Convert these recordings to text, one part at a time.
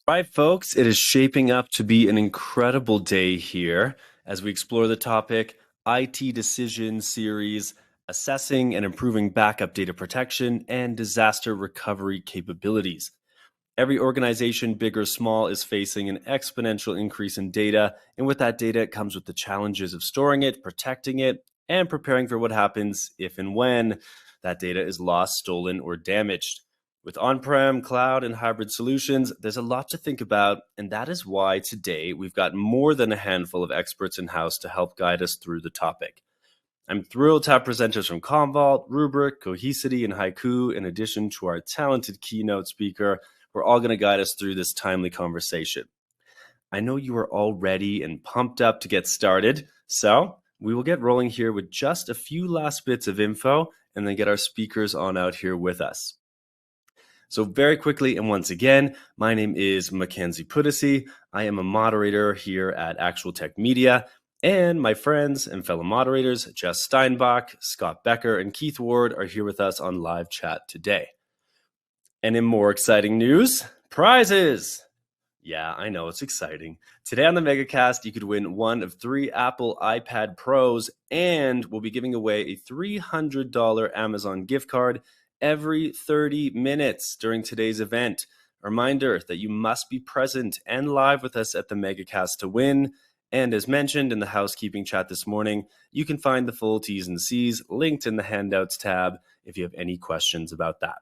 Right, folks, it is shaping up to be an incredible day here as we explore the topic IT Decision Series Assessing and Improving Backup Data Protection and Disaster Recovery Capabilities. Every organization, big or small, is facing an exponential increase in data, and with that data, it comes with the challenges of storing it, protecting it, and preparing for what happens if and when that data is lost, stolen, or damaged. With on-prem, cloud, and hybrid solutions, there's a lot to think about, and that is why today we've got more than a handful of experts in-house to help guide us through the topic. I'm thrilled to have presenters from Commvault, Rubrik, Cohesity, and Haiku, in addition to our talented keynote speaker. We're all going to guide us through this timely conversation. I know you are all ready and pumped up to get started, so we will get rolling here with just a few last bits of info and then get our speakers on out here with us. So very quickly, and once again, my name is Mackenzie Puddisy. I am a moderator here at Actual Tech Media, and my friends and fellow moderators, Jess Steinbach, Scott Becker, and Keith Ward are here with us on live chat today. And in more exciting news, prizes! Yeah, I know, it's exciting. Today on the MegaCast, you could win one of 3 Apple iPad Pros, and we'll be giving away a $300 Amazon gift card every 30 minutes during today's event. A reminder that you must be present and live with us at the MegaCast to win. And as mentioned in the housekeeping chat this morning, you can find the full T's and C's linked in the handouts tab if you have any questions about that.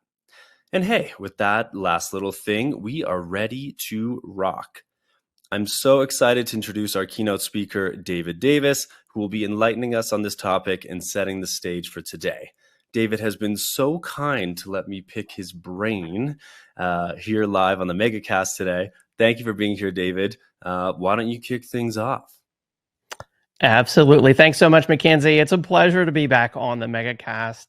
And hey, with that last little thing, we are ready to rock. I'm so excited to introduce our keynote speaker, David Davis, who will be enlightening us on this topic and setting the stage for today. David has been so kind to let me pick his brain here live on the MegaCast today. Thank you for being here, David. Why don't you kick things off? Absolutely. Thanks so much, Mackenzie. It's a pleasure to be back on the MegaCast.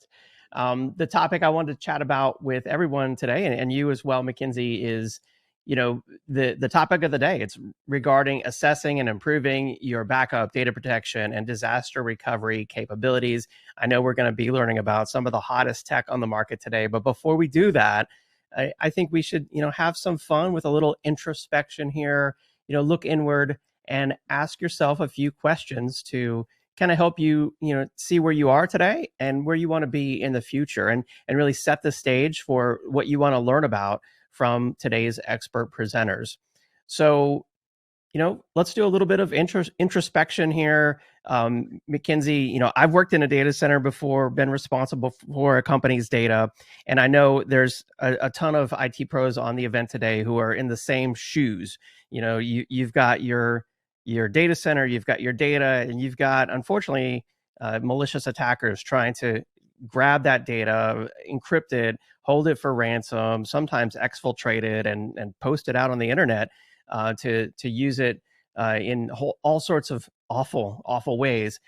The topic I wanted to chat about with everyone today, and you as well, Mackenzie, is the topic of the day. It's regarding assessing and improving your backup, data protection, and disaster recovery capabilities. I know we're going to be learning about some of the hottest tech on the market today, but before we do that, I think we should have some fun with a little introspection here. Look inward and ask yourself a few questions to kind of help you see where you are today and where you want to be in the future, and really set the stage for what you want to learn about from today's expert presenters. So, let's do a little bit of introspection here. Mackenzie, I've worked in a data center before, been responsible for a company's data, and I know there's a ton of IT pros on the event today who are in the same shoes. You've got your data center, you've got your data, and you've got, unfortunately, malicious attackers trying to grab that data, encrypt it, hold it for ransom, sometimes exfiltrate it and post it out on the internet to use it in all sorts of awful ways.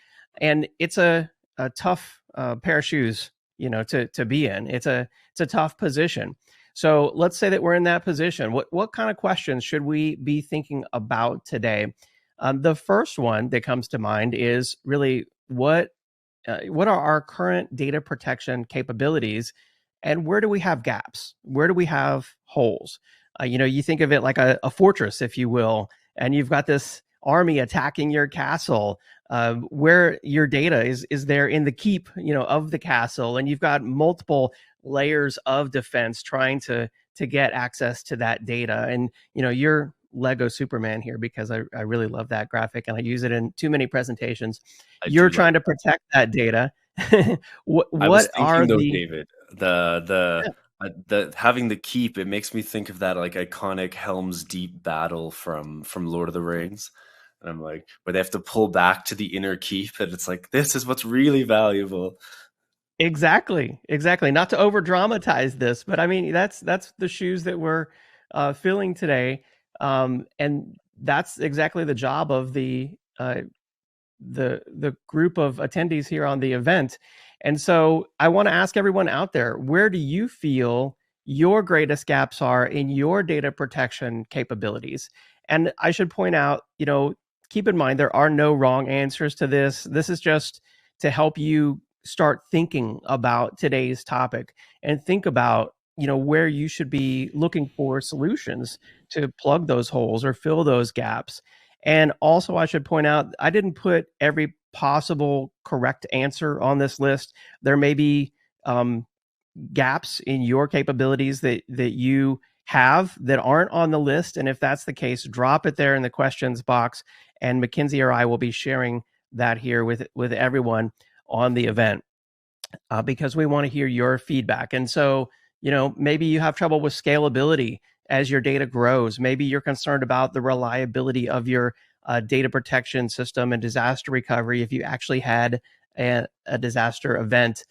And it's a tough pair of shoes, to be in. It's a tough position. So let's say that we're in that position. What kind of questions should we be thinking about today? The first one that comes to mind is really what are our current data protection capabilities, and where do we have gaps? Where do we have holes? You think of it like a fortress, if you will, and you've got this army attacking your castle, where your data is there in the keep, of the castle, and you've got multiple layers of defense trying to get access to that data. And you're Lego Superman here because I really love that graphic and I use it in too many presentations. You're trying to protect that data. what I was thinking are though, the David, the having the keep, it makes me think of that like iconic Helm's Deep battle from Lord of the Rings. And I'm like, where they have to pull back to the inner keep, and it's like, this is what's really valuable. Exactly. Not to over dramatize this, but I mean that's the shoes that we're filling today, and that's exactly the job of the group of attendees here on the event. And so I want to ask everyone out there, where do you feel your greatest gaps are in your data protection capabilities? And I should point out, keep in mind there are no wrong answers to this. This is just to help you start thinking about today's topic and think about where you should be looking for solutions to plug those holes or fill those gaps. And also, I should point out, I didn't put every possible correct answer on this list. There may be gaps in your capabilities that you have that aren't on the list. And if that's the case, drop it there in the questions box, and Mackenzie or I will be sharing that here with everyone on the event, because we want to hear your feedback. And so, maybe you have trouble with scalability as your data grows. Maybe you're concerned about the reliability of your data protection system and disaster recovery if you actually had a disaster event.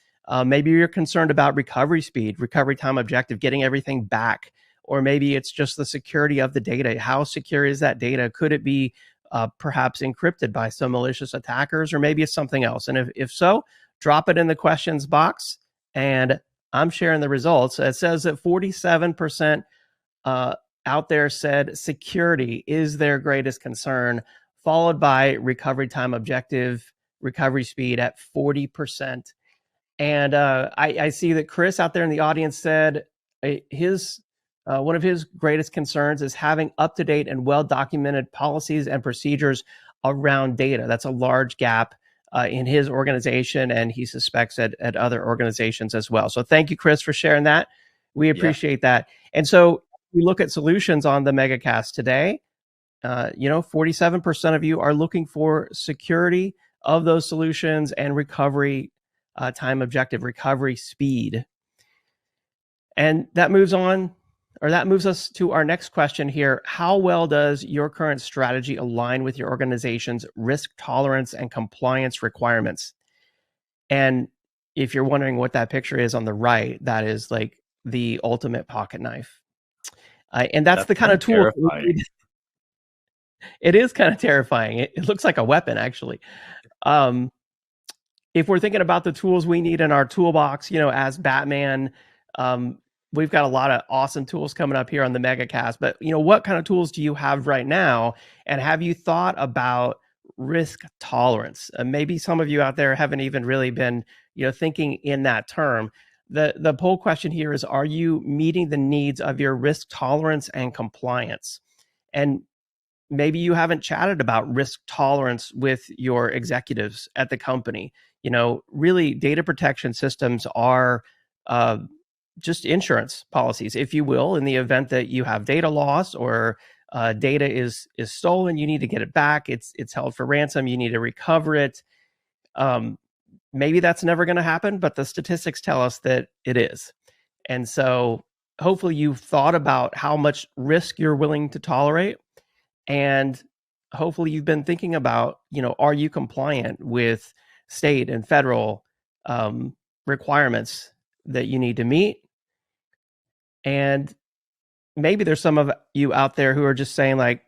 Maybe you're concerned about recovery speed, recovery time objective, getting everything back. Or maybe it's just the security of the data. How secure is that data? Could it be perhaps encrypted by some malicious attackers? Or maybe it's something else. And if so, drop it in the questions box, and I'm sharing the results. It says that 47% out there said security is their greatest concern, followed by recovery time objective, recovery speed at 40%. And I see that Chris out there in the audience said his one of his greatest concerns is having up-to-date and well-documented policies and procedures around data. That's a large gap in his organization, and he suspects at other organizations as well. So thank you, Chris, for sharing that. We appreciate that. And so we look at solutions on the MegaCast today. 47% of you are looking for security of those solutions and recovery time objective, recovery speed. And that moves us to our next question here. How well does your current strategy align with your organization's risk tolerance and compliance requirements? And if you're wondering what that picture is on the right, that is like the ultimate pocket knife. And that's the kind of tool. It is kind of terrifying. It looks like a weapon, actually. If we're thinking about the tools we need in our toolbox, as Batman, we've got a lot of awesome tools coming up here on the MegaCast. But, what kind of tools do you have right now? And have you thought about risk tolerance? Maybe some of you out there haven't even really been, thinking in that term. The poll question here is, are you meeting the needs of your risk tolerance and compliance? And maybe you haven't chatted about risk tolerance with your executives at the company. Really, data protection systems are just insurance policies, if you will, in the event that you have data loss or data is stolen. You need to get it back. It's held for ransom. You need to recover it. Maybe that's never going to happen, but the statistics tell us that it is. And so hopefully you've thought about how much risk you're willing to tolerate. And hopefully you've been thinking about, are you compliant with state and federal requirements that you need to meet? And maybe there's some of you out there who are just saying like,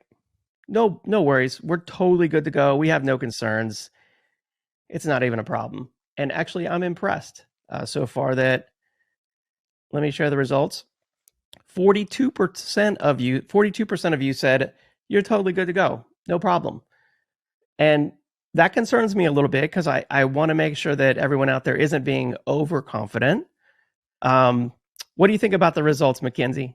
no worries. We're totally good to go. We have no concerns. It's not even a problem. And actually, I'm impressed so far that, let me share the results. 42% of you said you're totally good to go. No problem. And that concerns me a little bit because I want to make sure that everyone out there isn't being overconfident. What do you think about the results, Mackenzie?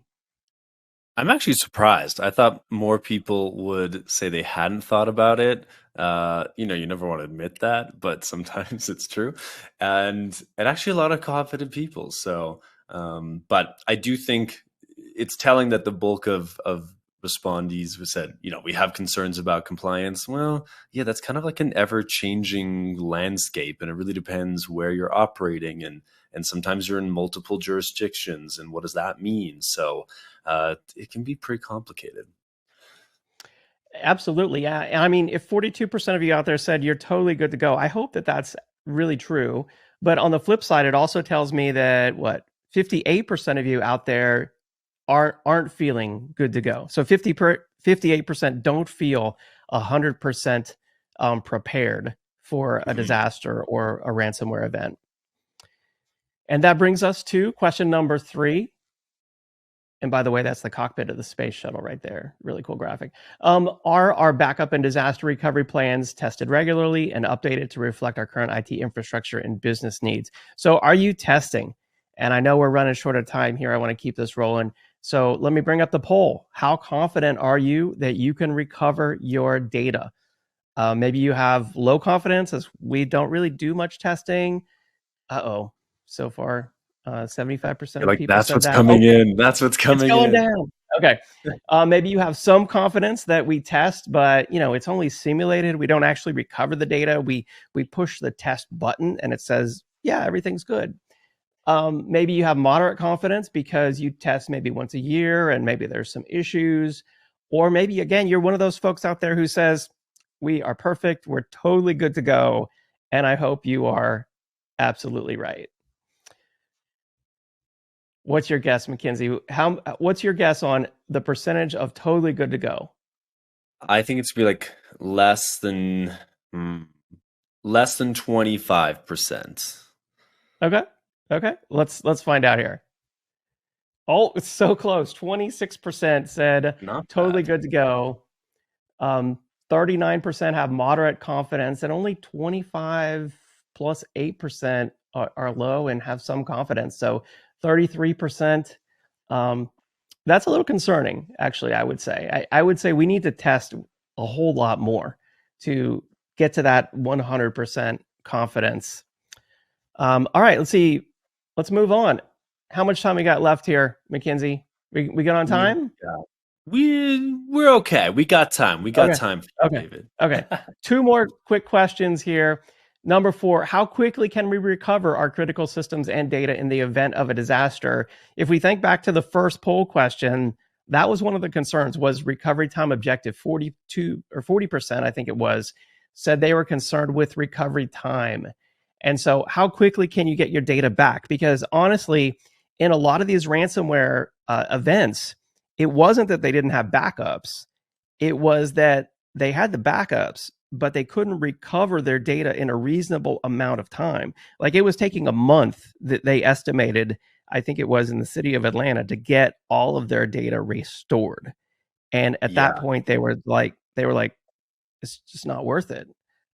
I'm actually surprised. I thought more people would say they hadn't thought about it. You never want to admit that, but sometimes it's true. And actually a lot of confident people. So, but I do think it's telling that the bulk of respondees who said, we have concerns about compliance. Well, yeah, that's kind of like an ever-changing landscape, and it really depends where you're operating, and sometimes you're in multiple jurisdictions, and what does that mean? So it can be pretty complicated. Absolutely, yeah. I mean, if 42% of you out there said you're totally good to go, I hope that that's really true. But on the flip side, it also tells me that 58% of you out there aren't feeling good to go. So 58% don't feel 100% prepared for a disaster or a ransomware event. And that brings us to question number 3. And by the way, that's the cockpit of the space shuttle right there. Really cool graphic. Are our backup and disaster recovery plans tested regularly and updated to reflect our current IT infrastructure and business needs? So are you testing? And I know we're running short of time here. I want to keep this rolling. So let me bring up the poll. How confident are you that you can recover your data? Maybe you have low confidence, as we don't really do much testing. So far, 75% You're of like, people that's said what's that. Oh, coming in. That's what's it's coming going in. down. Okay. Maybe you have some confidence that we test, but it's only simulated. We don't actually recover the data. We push the test button and it says, yeah, everything's good. Maybe you have moderate confidence because you test maybe once a year and maybe there's some issues. Or maybe, again, you're one of those folks out there who says, we are perfect. We're totally good to go. And I hope you are absolutely right. What's your guess, Mackenzie? What's your guess on the percentage of totally good to go? I think it's be like hmm, less than 25%. Okay. Okay. Let's find out here. Oh, it's so close. 26% said Not totally bad. good to go. 39% have moderate confidence, and only 25 plus 8% are low and have some confidence. So 33%, that's a little concerning, actually, I would say. I would say we need to test a whole lot more to get to that 100% confidence. All right, let's see. Let's move on. How much time we got left here, Mackenzie? We got on We time? we're okay. We got time. We got Okay. time for you, Okay. David. Okay. Two more quick questions here. Number 4, how quickly can we recover our critical systems and data in the event of a disaster? If we think back to the first poll question, that was one of the concerns, was recovery time objective. 42 or 40%, I think it was, said they were concerned with recovery time. And so how quickly can you get your data back? Because honestly, in a lot of these ransomware events, it wasn't that they didn't have backups. It was that they had the backups, but they couldn't recover their data in a reasonable amount of time. Like, it was taking a month that they estimated, I think it was in the city of Atlanta, to get all of their data restored. And at that Yeah. point, they were like, it's just not worth it.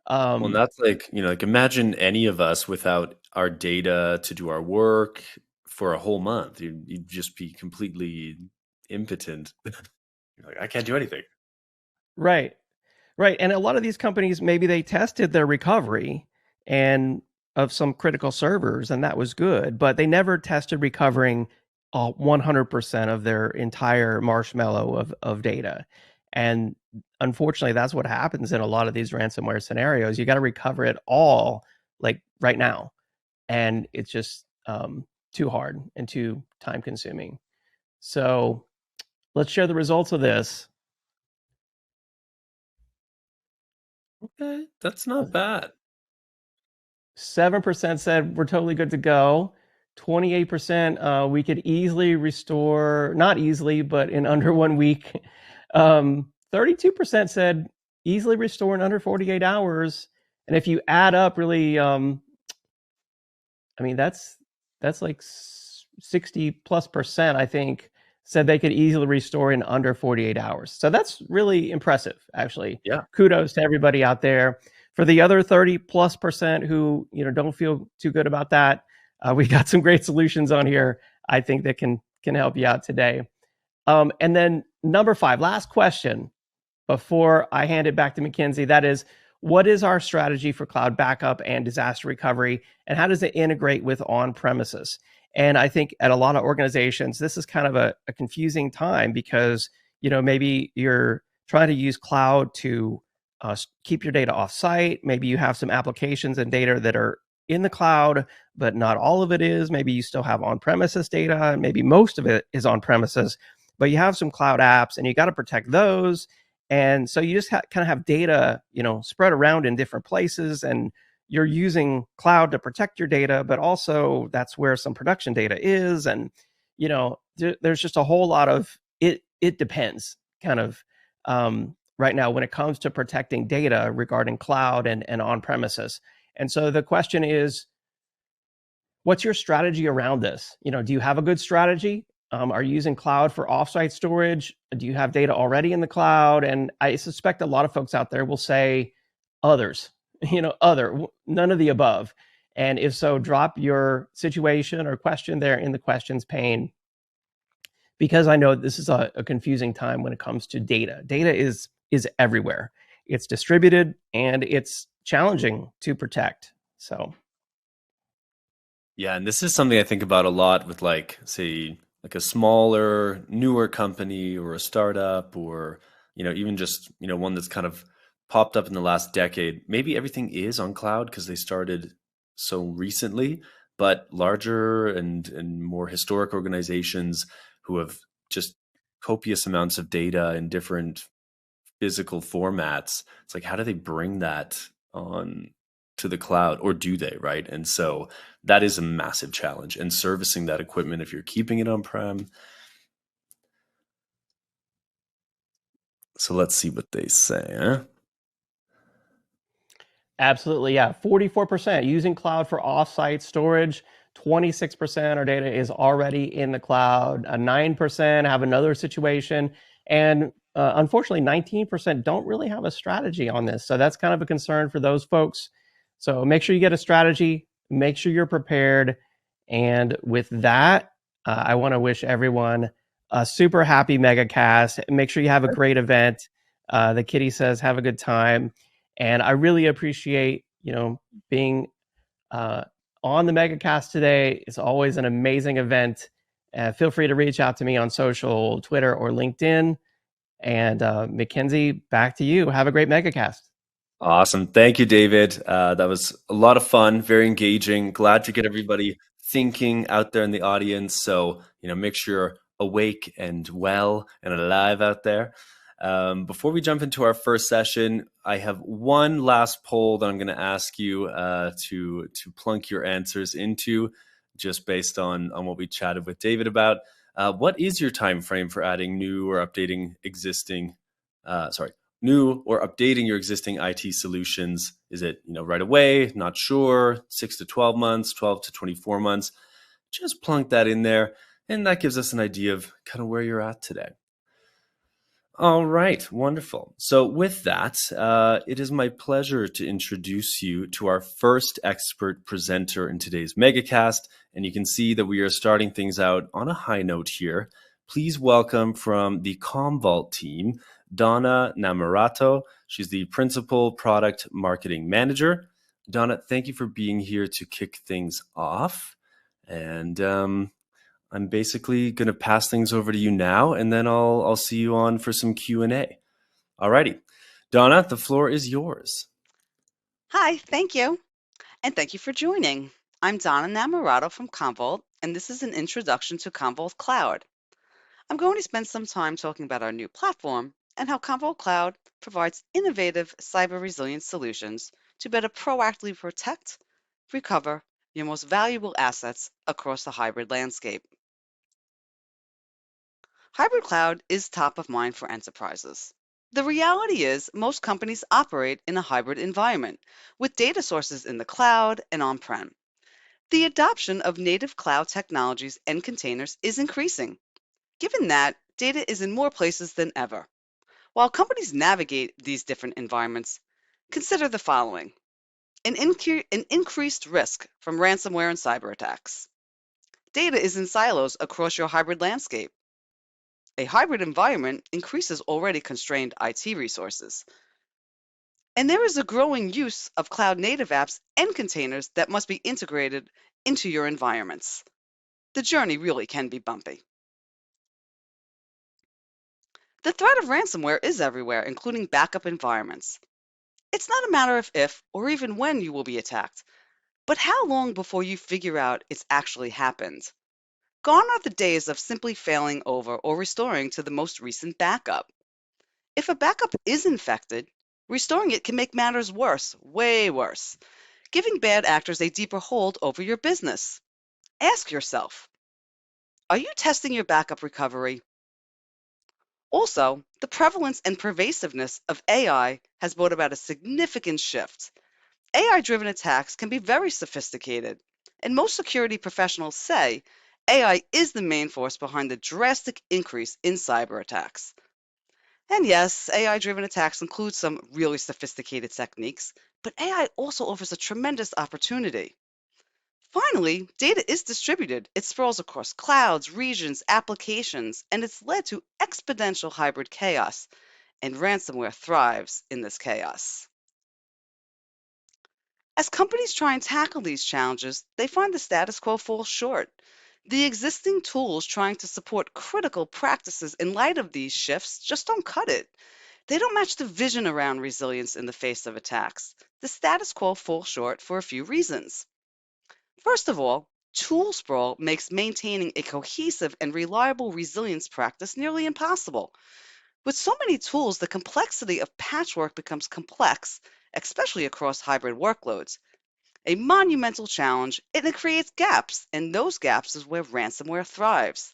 Well, and Um, that's like, like imagine any of us without our data to do our work for a whole month. You'd just be completely impotent. You're like, I can't do anything. right. Right. And a lot of these companies, maybe they tested their recovery and of some critical servers, and that was good, but they never tested recovering 100% of their entire marshmallow of data. And unfortunately, that's what happens in a lot of these ransomware scenarios. You got to recover it all, like, right now. And it's just too hard and too time consuming. So let's share the results of this. Okay, that's not bad. 7% said we're totally good to go. 28%, we could easily restore, not easily, but in under 1 week. 32% said easily restore in under 48 hours. And if you add up, really, I mean, that's like 60+%, I think, said they could easily restore in under 48 hours. So that's really impressive, actually. Yeah. Kudos to everybody out there. For the other 30+% who don't feel too good about that, we got some great solutions on here, I think, that can help you out today. And then number 5, last question before I hand it back to Mackenzie. That is, what is our strategy for cloud backup and disaster recovery, and how does it integrate with on-premises? And I think at a lot of organizations, this is kind of a confusing time because, maybe you're trying to use cloud to keep your data off-site. Maybe you have some applications and data that are in the cloud, but not all of it is. Maybe you still have on-premises data, and maybe most of it is on-premises, but you have some cloud apps and you got to protect those. And so you just kind of have data, spread around in different places, and you're using cloud to protect your data, but also that's where some production data is. And, there's just a whole lot of it. It depends kind of right now when it comes to protecting data regarding cloud and on premises. And so the question is, what's your strategy around this? Do you have a good strategy? Are you using cloud for offsite storage? Do you have data already in the cloud? And I suspect a lot of folks out there will say others, none of the above. And if so, drop your situation or question there in the questions pane, because I know this is a confusing time when it comes to data. Data is everywhere. It's distributed and it's challenging to protect. So Yeah, and this is something I think about a lot with like, say, like a smaller, newer company or a startup or, even just, one that's kind of popped up in the last decade. Maybe everything is on cloud because they started so recently, but larger and more historic organizations who have just copious amounts of data in different physical formats. It's like, how do they bring that on to the cloud, or do they, right? And so that is a massive challenge. And servicing that equipment, if you're keeping it on prem. So let's see what they say. Huh? absolutely, yeah. 44% using cloud for offsite storage. 26% our data is already in the cloud. 9% have another situation, and unfortunately, 19% don't really have a strategy on this. So that's kind of a concern for those folks. So make sure you get a strategy. Make sure you're prepared. And with that, I want to wish everyone a super happy MegaCast. Make sure you have a great event. The kitty says, have a good time. And I really appreciate, being uh, on the MegaCast today. It's always an amazing event. Feel free to reach out to me on social, Twitter, or LinkedIn. And Mackenzie, back to you. Have a great MegaCast. Awesome. Thank you, David. That was a lot of fun, very engaging. Glad to get everybody thinking out there in the audience. So, make sure you're awake and well and alive out there. Before we jump into our first session, I have one last poll that I'm going to ask you to plunk your answers into, just based on what we chatted with David about. What is your time frame for adding new or updating existing? New or updating your existing IT solutions? Is it, right away, not sure, 6 to 12 months, 12 to 24 months? Just plunk that in there, and that gives us an idea of kind of where you're at today. All right, wonderful. So, with that, it is my pleasure to introduce you to our first expert presenter in today's MegaCast. And you can see that we are starting things out on a high note here. Please welcome from the Commvault team, Donna Namarato. She's the Principal Product Marketing Manager. Donna, thank you for being here to kick things off. And I'm basically going to pass things over to you now, and then I'll see you on for some Q&A. Alrighty. Donna, the floor is yours. Hi, thank you. And thank you for joining. I'm Donna Namorato from Commvault, and this is an introduction to Commvault Cloud. I'm going to spend some time talking about our new platform and how Commvault Cloud provides innovative cyber resilience solutions to better proactively protect, recover your most valuable assets across the hybrid landscape. Hybrid cloud is top of mind for enterprises. The reality is, most companies operate in a hybrid environment with data sources in the cloud and on prem. The adoption of native cloud technologies and containers is increasing, given that data is in more places than ever. While companies navigate these different environments, consider the following: an increased risk from ransomware and cyber attacks. Data is in silos across your hybrid landscape. A hybrid environment increases already constrained IT resources. And there is a growing use of cloud native apps and containers that must be integrated into your environments. The journey really can be bumpy. The threat of ransomware is everywhere, including backup environments. It's not a matter of if or even when you will be attacked, but how long before you figure out it's actually happened. Gone are the days of simply failing over or restoring to the most recent backup. If a backup is infected, restoring it can make matters worse, way worse, giving bad actors a deeper hold over your business. Ask yourself, are you testing your backup recovery? Also, the prevalence and pervasiveness of AI has brought about a significant shift. AI-driven attacks can be very sophisticated, and most security professionals say AI is the main force behind the drastic increase in cyber attacks. And yes, AI-driven attacks include some really sophisticated techniques, but AI also offers a tremendous opportunity. Finally, data is distributed. It sprawls across clouds, regions, applications, and it's led to exponential hybrid chaos, and ransomware thrives in this chaos. As companies try and tackle these challenges, they find the status quo falls short. The existing tools trying to support critical practices in light of these shifts just don't cut it. They don't match the vision around resilience in the face of attacks. The status quo falls short for a few reasons. First of all, tool sprawl makes maintaining a cohesive and reliable resilience practice nearly impossible. With so many tools, the complexity of patchwork becomes complex, especially across hybrid workloads. A monumental challenge, and it creates gaps, and those gaps is where ransomware thrives.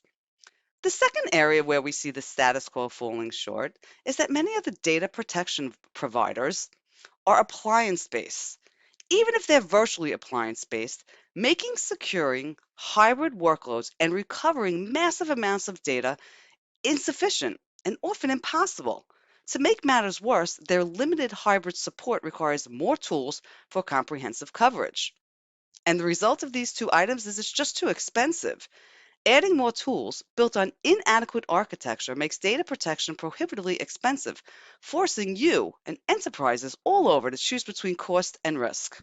The second area where we see the status quo falling short is that many of the data protection providers are appliance based. Even if they're virtually appliance based, making securing hybrid workloads and recovering massive amounts of data insufficient and often impossible. To make matters worse, their limited hybrid support requires more tools for comprehensive coverage. And the result of these two items is it's just too expensive. Adding more tools built on inadequate architecture makes data protection prohibitively expensive, forcing you and enterprises all over to choose between cost and risk.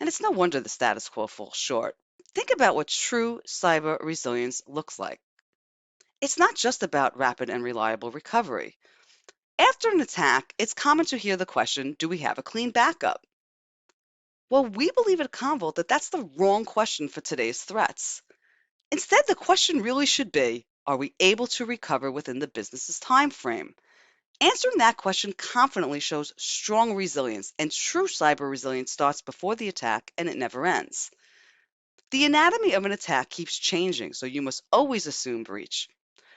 And it's no wonder the status quo falls short. Think about what true cyber resilience looks like. It's not just about rapid and reliable recovery. After an attack, it's common to hear the question, do we have a clean backup? Well, we believe at Convolt that that's the wrong question for today's threats. Instead, the question really should be, are we able to recover within the business's time frame? Answering that question confidently shows strong resilience, and true cyber resilience starts before the attack and it never ends. The anatomy of an attack keeps changing, so you must always assume breach.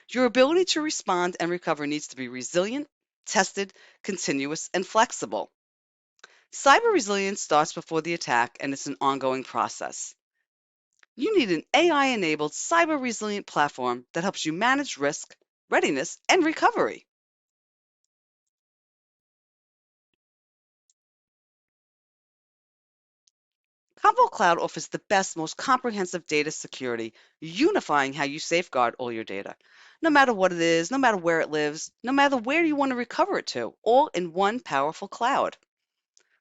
Your ability to respond and recover needs to be resilient, tested, continuous, and flexible. Cyber resilience starts before the attack, and it's an ongoing process. You need an AI-enabled cyber resilient platform that helps you manage risk, readiness, and recovery. Commvault Cloud offers the best, most comprehensive data security, unifying how you safeguard all your data. No matter what it is, no matter where it lives, no matter where you want to recover it to, all in one powerful cloud.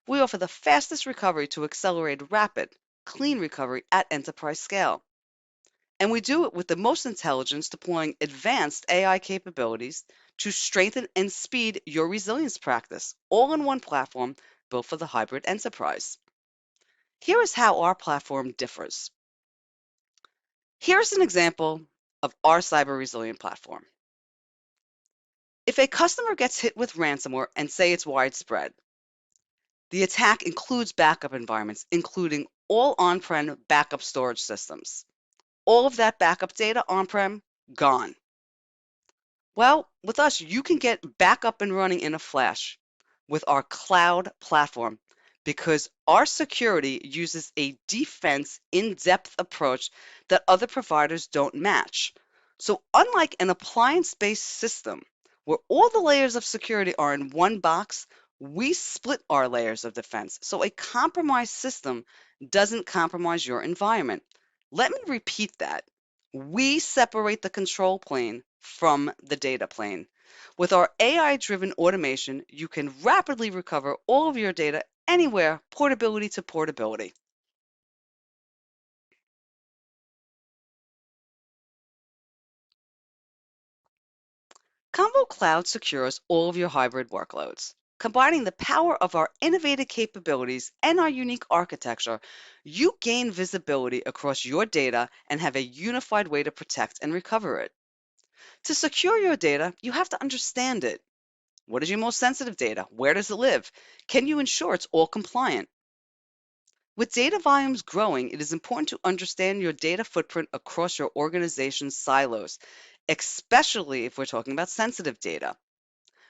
We offer the fastest recovery to accelerate rapid, clean recovery at enterprise scale. And we do it with the most intelligence, deploying advanced AI capabilities to strengthen and speed your resilience practice, all in one platform built for the hybrid enterprise. Here is how our platform differs. Here's an example of our cyber resilient platform. If a customer gets hit with ransomware and say it's widespread, the attack includes backup environments, including all on-prem backup storage systems. All of that backup data on-prem, gone. Well, with us, you can get back up and running in a flash with our cloud platform because our security uses a defense in-depth approach that other providers don't match. So unlike an appliance-based system where all the layers of security are in one box, we split our layers of defense. So a compromised system doesn't compromise your environment. Let me repeat that. We separate the control plane from the data plane. With our AI-driven automation, you can rapidly recover all of your data anywhere, portability to portability. Commvault Cloud secures all of your hybrid workloads. Combining the power of our innovative capabilities and our unique architecture, you gain visibility across your data and have a unified way to protect and recover it. To secure your data, you have to understand it. What is your most sensitive data? Where does it live? Can you ensure it's all compliant? With data volumes growing, it is important to understand your data footprint across your organization's silos, especially if we're talking about sensitive data.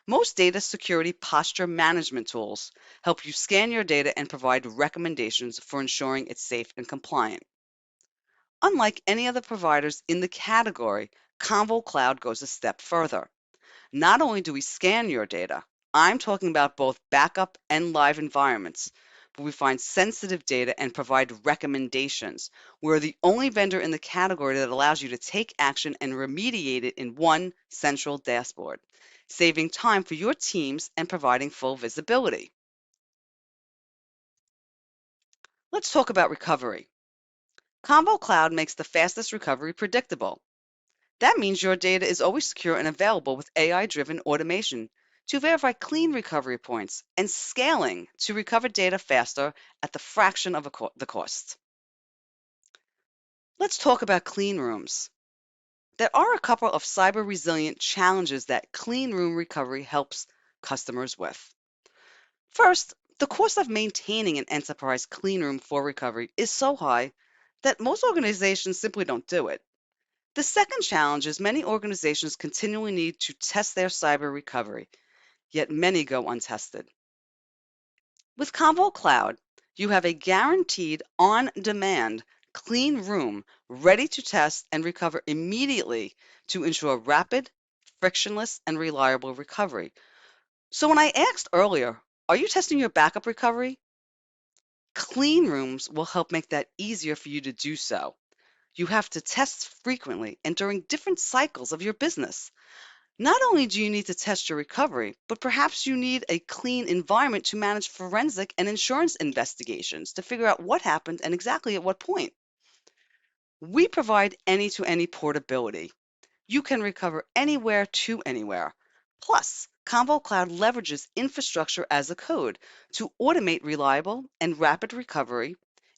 Most data security posture management tools help you scan your data and provide recommendations for ensuring it's safe and compliant. Unlike any other providers in the category, Commvault Cloud goes a step further. Not only do we scan your data, I'm talking about both backup and live environments. where we find sensitive data and provide recommendations. We're the only vendor in the category that allows you to take action and remediate it in one central dashboard, saving time for your teams and providing full visibility. Let's talk about recovery. Convo Cloud makes the fastest recovery predictable. That means your data is always secure and available with AI-driven automation to verify clean recovery points and scaling to recover data faster at the fraction of the cost. Let's talk about clean rooms. There are a couple of cyber resilient challenges that clean room recovery helps customers with. First, the cost of maintaining an enterprise clean room for recovery is so high that most organizations simply don't do it. The second challenge is many organizations continually need to test their cyber recovery, yet many go untested. With Convo Cloud, you have a guaranteed on-demand clean room ready to test and recover immediately to ensure rapid, frictionless, and reliable recovery. So when I asked earlier, are you testing your backup recovery? Clean rooms will help make that easier for you to do so. You have to test frequently and during different cycles of your business. Not only do you need to test your recovery, but perhaps you need a clean environment to manage forensic and insurance investigations to figure out what happened and exactly at what point. We provide any-to-any portability. You can recover anywhere to anywhere. Plus, Convo Cloud leverages infrastructure as a code to automate reliable and rapid recovery,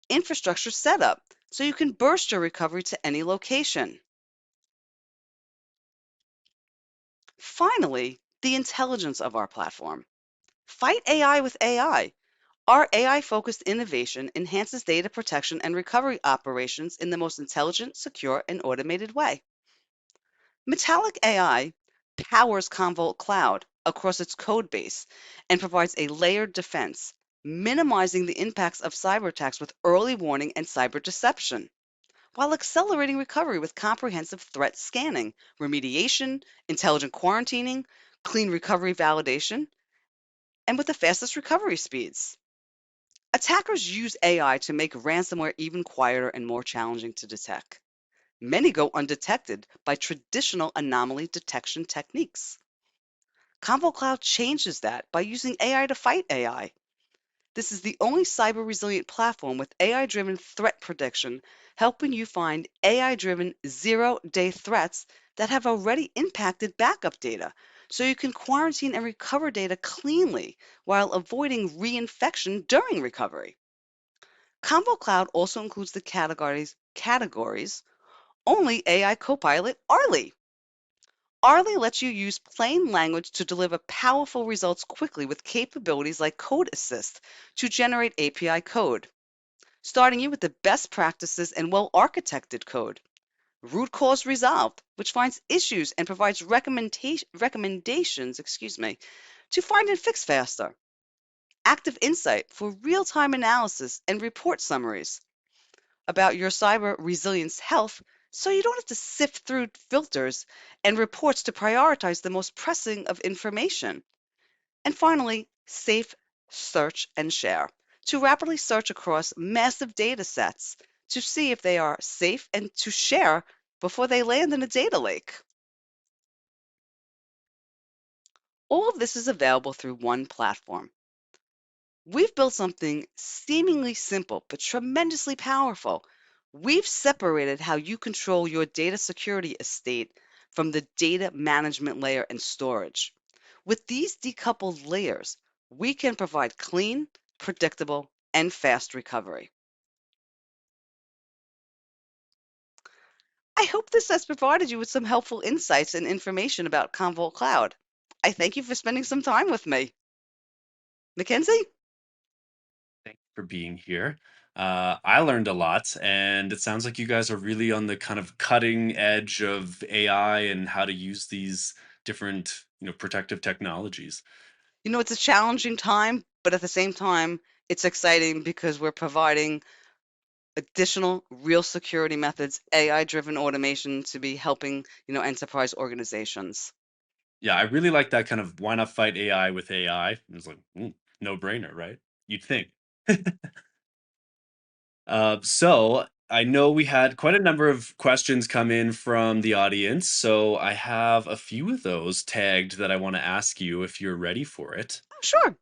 infrastructure setup, so you can burst your recovery to any location. Finally, the intelligence of our platform. Fight AI with AI. Our AI-focused innovation enhances data protection and recovery operations in the most intelligent, secure, and automated way. Metallic AI powers Commvault Cloud across its code base and provides a layered defense, minimizing the impacts of cyber attacks with early warning and cyber deception, while accelerating recovery with comprehensive threat scanning, remediation, intelligent quarantining, clean recovery validation, and with the fastest recovery speeds. Attackers use AI to make ransomware even quieter and more challenging to detect. Many go undetected by traditional anomaly detection techniques. Convo Cloud changes that by using AI to fight AI. This is the only cyber resilient platform with AI-driven threat prediction, helping you find AI-driven zero-day threats that have already impacted backup data, so you can quarantine and recover data cleanly while avoiding reinfection during recovery. Convo Cloud also includes the categories only AI Copilot Arlie. Arlie lets you use plain language to deliver powerful results quickly with capabilities like Code Assist to generate API code, starting you with the best practices and well-architected code. Root cause resolved, which finds issues and provides recommendations, to find and fix faster. Active Insight for real-time analysis and report summaries about your cyber resilience health so you don't have to sift through filters and reports to prioritize the most pressing of information. And finally, safe search and share to rapidly search across massive data sets to see if they are safe and to share before they land in a data lake. All of this is available through one platform. We've built something seemingly simple but tremendously powerful. We've separated how you control your data security estate from the data management layer and storage. With these decoupled layers, we can provide clean, predictable, and fast recovery. I hope this has provided you with some helpful insights and information about Commvault Cloud. I thank you for spending some time with me. Mackenzie? Thanks for being here. I learned a lot, and it sounds like you guys are really on the kind of cutting edge of AI and how to use these different, protective technologies. It's a challenging time, but at the same time, it's exciting because we're providing additional real security methods, AI-driven automation to be helping, enterprise organizations. Yeah, I really like that kind of why not fight AI with AI? It's like no brainer, right? You'd think. So I know we had quite a number of questions come in from the audience, so I have a few of those tagged that I want to ask you if you're ready for it. Oh, sure.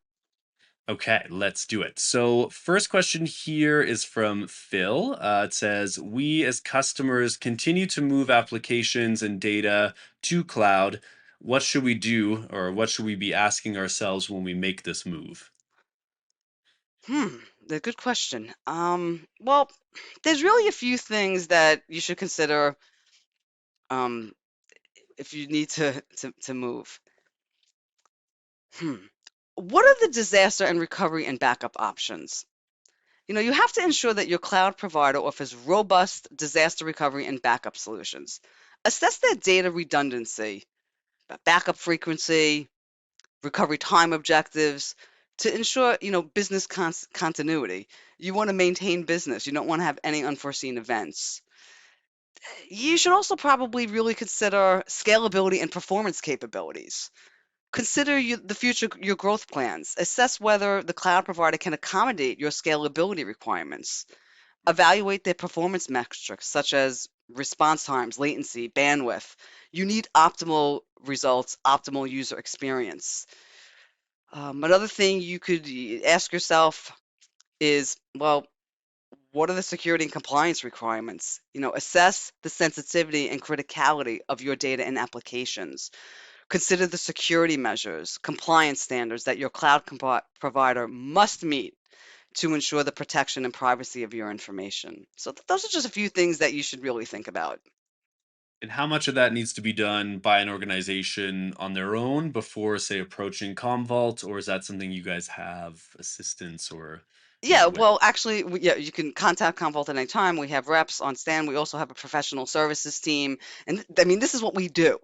Okay, let's do it. So, first question here is from Phil. It says, we as customers continue to move applications and data to cloud. What should we do, or what should we be asking ourselves when we make this move? A good question. Well, there's really a few things that you should consider um, if you need to move. Hmm. What are the disaster and recovery and backup options? You have to ensure that your cloud provider offers robust disaster recovery and backup solutions. Assess their data redundancy, backup frequency, recovery time objectives to ensure, business continuity. You want to maintain business. You don't want to have any unforeseen events. You should also probably really consider scalability and performance capabilities. Consider the future, your growth plans. Assess whether the cloud provider can accommodate your scalability requirements. Evaluate their performance metrics such as response times, latency, bandwidth. You need optimal results, optimal user experience. Another thing you could ask yourself is, well, what are the security and compliance requirements? Assess the sensitivity and criticality of your data and applications. Consider the security measures, compliance standards that your cloud provider must meet to ensure the protection and privacy of your information. So those are just a few things that you should really think about. And how much of that needs to be done by an organization on their own before, say, approaching Commvault, or is that something you guys have assistance or Yeah, with? well, actually, yeah, you can contact Commvault at any time. We have reps on stand. We also have a professional services team, and I mean, this is what we do.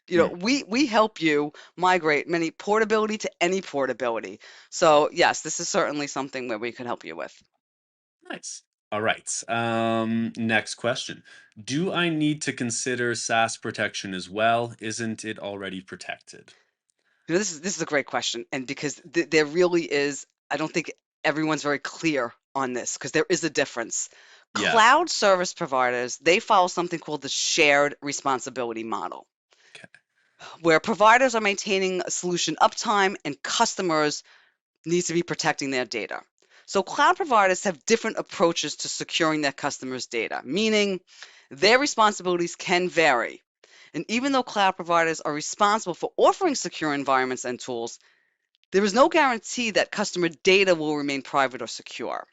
Hmm, We help you migrate many portability to any portability. So yes, this is certainly something where we could help you with. nice. All right. Next question. Do I need to consider SaaS protection as well? Isn't it already protected? This is a great question, and because there really is, I don't think everyone's very clear on this because there is a difference. Yeah. Cloud service providers, they follow something called the shared responsibility model, Okay. where providers are maintaining a solution uptime and customers need to be protecting their data. So cloud providers have different approaches to securing their customers' data, meaning their responsibilities can vary. And even though cloud providers are responsible for offering secure environments and tools, there is no guarantee that customer data will remain private or secure.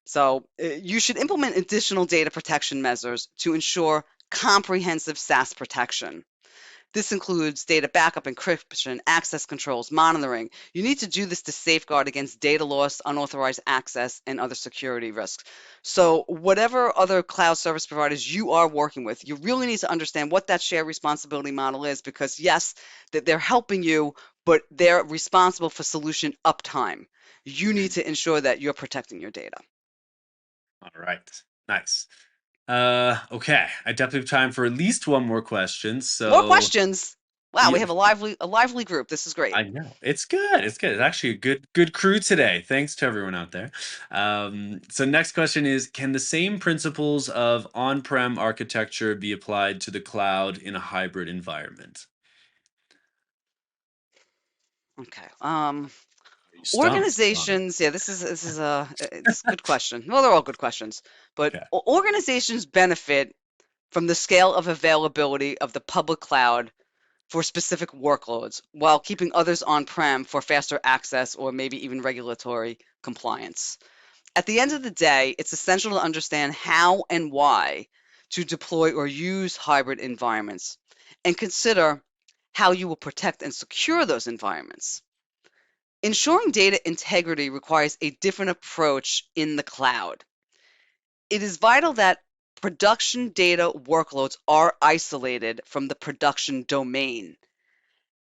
So you should implement additional data protection measures to ensure comprehensive SaaS protection. This includes data backup, encryption, access controls, monitoring. You need to do this to safeguard against data loss, unauthorized access, and other security risks. So whatever other cloud service providers you are working with, you really need to understand what that shared responsibility model is because yes, that they're helping you, but they're responsible for solution uptime. You need to ensure that you're protecting your data. All right. Nice. Okay. I definitely have time for at least one more question. More So, questions. Wow, we yeah, have a lively group. This is great. I know. It's good. It's good. It's actually a good crew today. Thanks to everyone out there. So next question is, can the same principles of on-prem architecture be applied to the cloud in a hybrid environment? Okay. Are you stumped on it? Organizations, yeah, this is a good question. Well, they're all good questions, but Okay. organizations benefit from the scale of availability of the public cloud for specific workloads, while keeping others on-prem for faster access or maybe even regulatory compliance. At the end of the day, it's essential to understand how and why to deploy or use hybrid environments, and consider how you will protect and secure those environments. Ensuring data integrity requires a different approach in the cloud. It is vital that production data workloads are isolated from the production domain,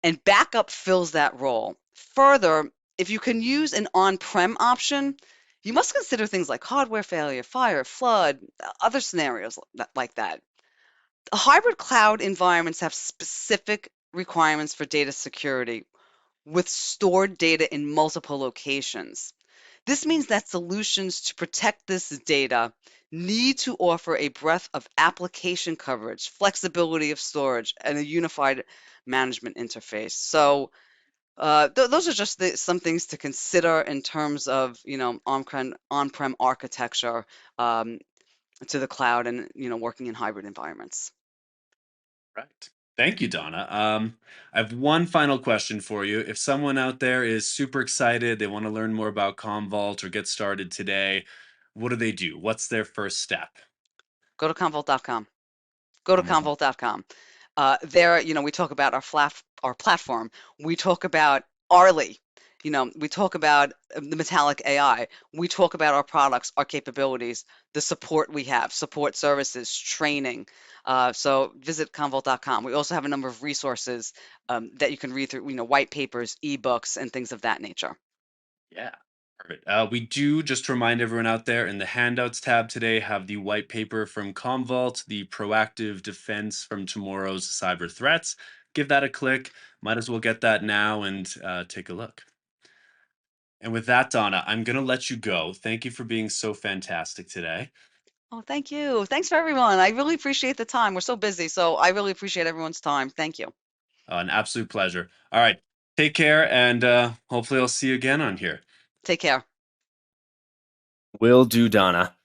and backup fills that role. Further, if you can use an on-prem option, you must consider things like hardware failure, fire, flood, other scenarios like that. Hybrid cloud environments have specific requirements for data security with stored data in multiple locations. This means that solutions to protect this data need to offer a breadth of application coverage, flexibility of storage, and a unified management interface. So those are just some things to consider in terms of, on-prem architecture to the cloud and, working in hybrid environments. Right. Thank you, Donna. I have one final question for you. If someone out there is super excited, they want to learn more about Commvault or get started today, what do they do? What's their first step? Go to Commvault.com. Go to Commvault. Commvault.com. There, we talk about our platform. We talk about Arlie. We talk about the Metallic AI. We talk about our products, our capabilities, the support we have, support services, training. So visit Commvault.com. We also have a number of resources that you can read through, white papers, ebooks, and things of that nature. Yeah. Perfect. We do, just to remind everyone out there, in the handouts tab today, have the white paper from Commvault, the proactive defense from tomorrow's cyber threats. Give that a click. Might as well get that now and take a look. And with that, Donna, I'm going to let you go. Thank you for being so fantastic today. Oh, thank you. Thanks for everyone. I really appreciate the time. We're so busy, so I really appreciate everyone's time. Thank you. An absolute pleasure. All right. Take care, and hopefully I'll see you again on here. Take care. Will do, Donna.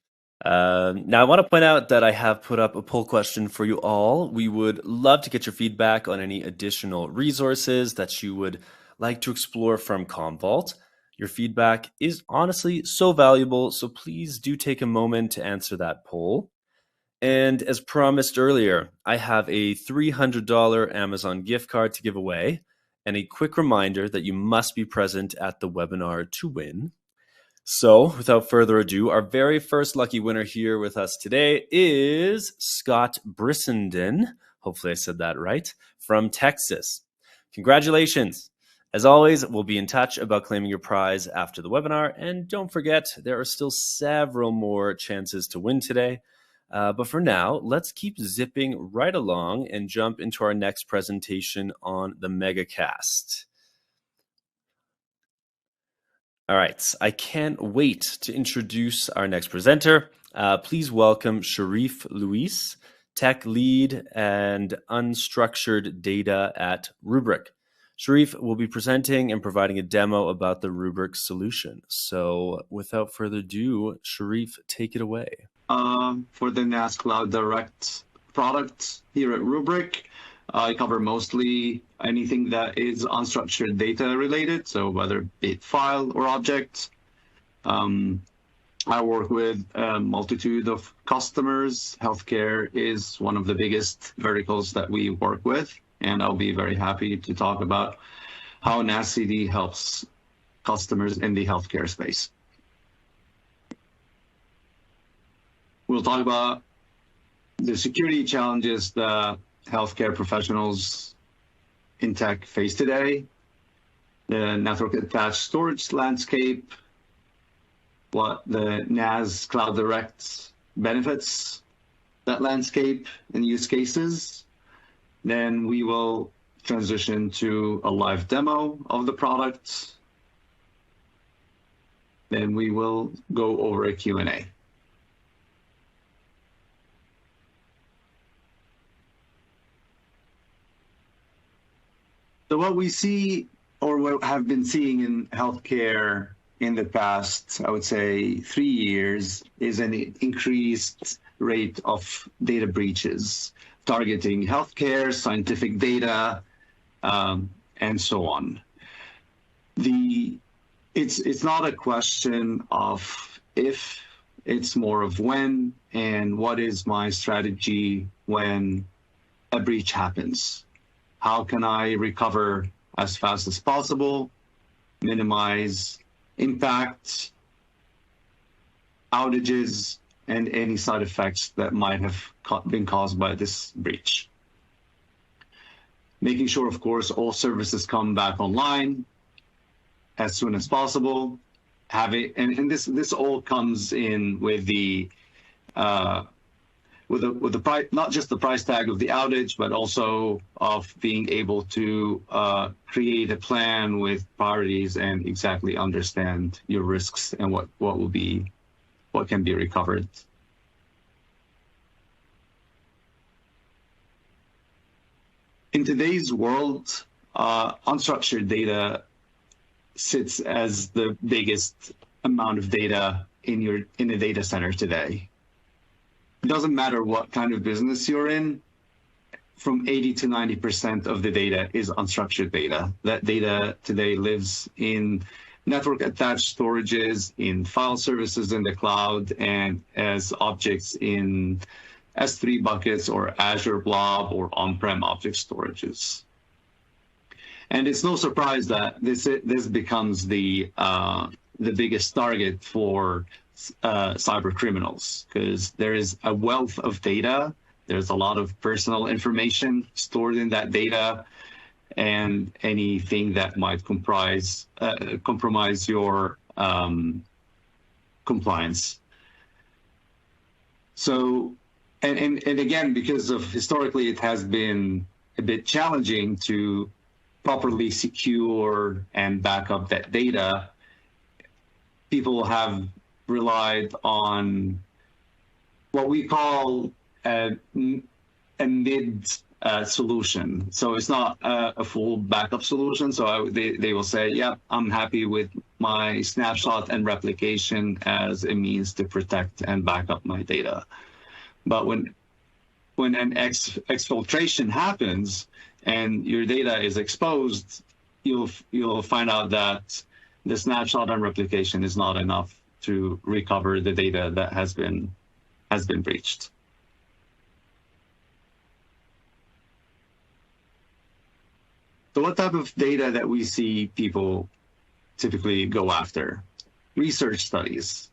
Now, I want to point out that I have put up a poll question for you all. We would love to get your feedback on any additional resources that you would like to explore from Commvault. Your feedback is honestly so valuable, so please do take a moment to answer that poll. And as promised earlier, I have a $300 Amazon gift card to give away, and a quick reminder that you must be present at the webinar to win. So, without further ado, our very first lucky winner here with us today is Scott Brissenden. Hopefully I said that right, from Texas. Congratulations. As always, we'll be in touch about claiming your prize after the webinar. And don't forget, there are still several more chances to win today. But for now, let's keep zipping right along and jump into our next presentation on the MegaCast. All right, I can't wait to introduce our next presenter. Please welcome Sharif Luis, Tech Lead and Unstructured Data at Rubrik. Sharif will be presenting and providing a demo about the Rubrik solution. So without further ado, Sharif, take it away. For the NAS Cloud Direct product here at Rubrik, I cover mostly anything that is unstructured data related, so whether it be file or object. I work with a multitude of customers. Healthcare is one of the biggest verticals that we work with, and I'll be very happy to talk about how NAS CD helps customers in the healthcare space. We'll talk about the security challenges that healthcare professionals in tech face today, the network attached storage landscape, what the NAS Cloud Direct benefits, that landscape and use cases. Then we will transition to a live demo of the product. Then we will go over a Q&A. So what we see, or what have been seeing in healthcare in the past, I would say 3 years, is an increased rate of data breaches targeting healthcare, scientific data, and so on. It's not a question of if, it's more of when, and what is my strategy when a breach happens. How can I recover as fast as possible, minimize impact, outages, and any side effects that might have been caused by this breach. Making sure, of course, all services come back online as soon as possible. And this all comes in with the with the price, not just the price tag of the outage, but also of being able to create a plan with priorities and exactly understand your risks and what can be recovered. In today's world, unstructured data sits as the biggest amount of data in a data center today. It doesn't matter what kind of business you're in, from 80 to 90% of the data is unstructured data. That data today lives in network attached storages, in file services in the cloud, and as objects in S3 buckets or Azure Blob or on-prem object storages. And it's no surprise that this becomes the biggest target for cyber criminals, because there is a wealth of data. There's a lot of personal information stored in that data, and anything that might compromise your compliance. So, and again, because of historically it has been a bit challenging to properly secure and back up that data, people have relied on what we call a mid solution. So it's not a full backup solution. So they will say, yeah, I'm happy with my snapshot and replication as a means to protect and back up my data. But when an exfiltration happens and your data is exposed, you'll find out that the snapshot and replication is not enough to recover the data that has been breached. So what type of data that we see people typically go after? Research studies,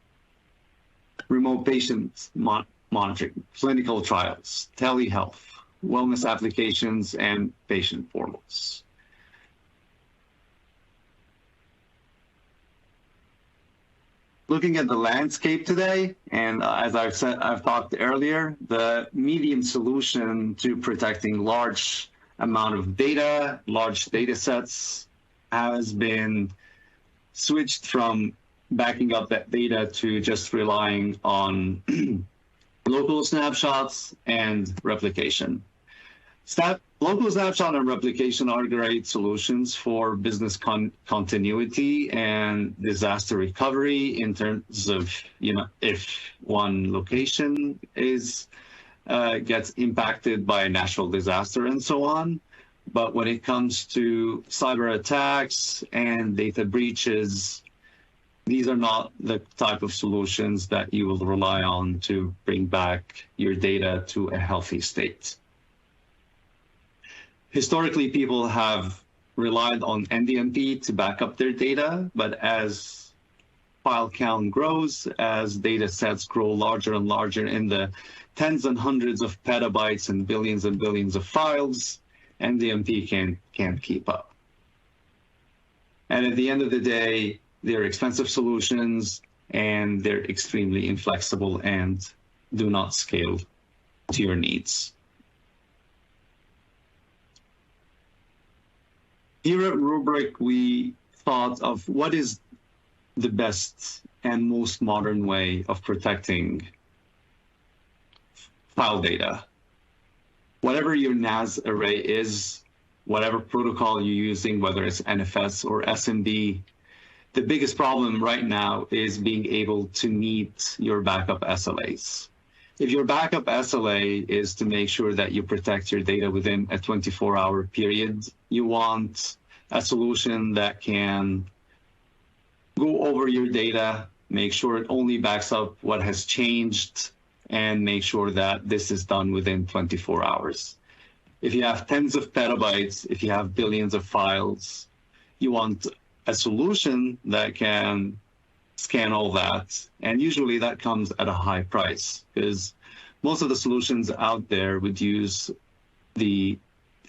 remote patient monitoring, clinical trials, telehealth, wellness applications, and patient portals. Looking at the landscape today, and as I've talked earlier, the median solution to protecting large amount of data, large data sets, has been switched from backing up that data to just relying on local snapshots and replication. Local snapshot and replication are great solutions for business continuity and disaster recovery in terms of, if one location gets impacted by a natural disaster and so on. But when it comes to cyber attacks and data breaches, these are not the type of solutions that you will rely on to bring back your data to a healthy state. Historically, people have relied on NDMP to back up their data, but as file count grows, as data sets grow larger and larger in the tens and hundreds of petabytes and billions of files, NDMP can't keep up. And at the end of the day, they're expensive solutions and they're extremely inflexible and do not scale to your needs. Here at Rubrik, we thought of what is the best and most modern way of protecting file data. Whatever your NAS array is, whatever protocol you're using, whether it's NFS or SMB, the biggest problem right now is being able to meet your backup SLAs. If your backup SLA is to make sure that you protect your data within a 24-hour period, you want a solution that can go over your data, make sure it only backs up what has changed, and make sure that this is done within 24 hours. If you have tens of petabytes, if you have billions of files, you want a solution that can scan all that. And usually that comes at a high price, because most of the solutions out there would use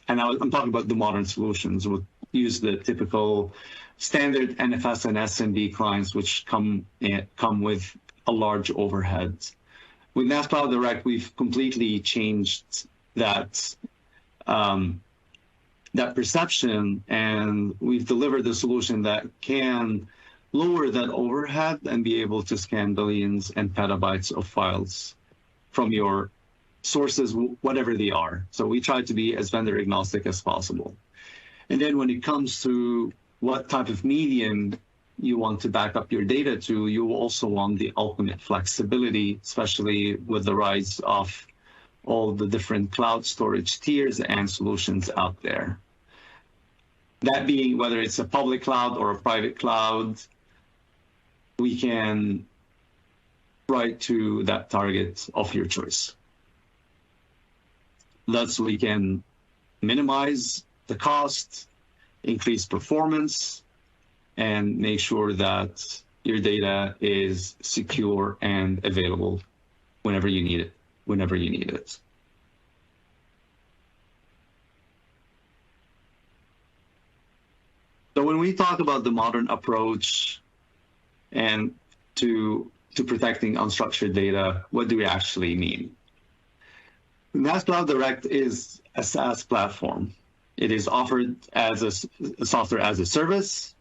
I'm talking about the modern solutions, would use the typical standard NFS and SMB clients, which come with a large overhead. With NAS Cloud Direct, we've completely changed that that perception, and we've delivered a solution that can lower that overhead and be able to scan billions and petabytes of files from your sources, whatever they are. So we try to be as vendor agnostic as possible. And then when it comes to what type of medium you want to back up your data to, you also want the ultimate flexibility, especially with the rise of all the different cloud storage tiers and solutions out there. That being whether it's a public cloud or a private cloud, we can write to that target of your choice. Thus, we can minimize the cost, increase performance, and make sure that your data is secure and available whenever you need it. So when we talk about the modern approach and to protecting unstructured data, what do we actually mean? NAS Cloud Direct is a SaaS platform. It is offered as a software as a service.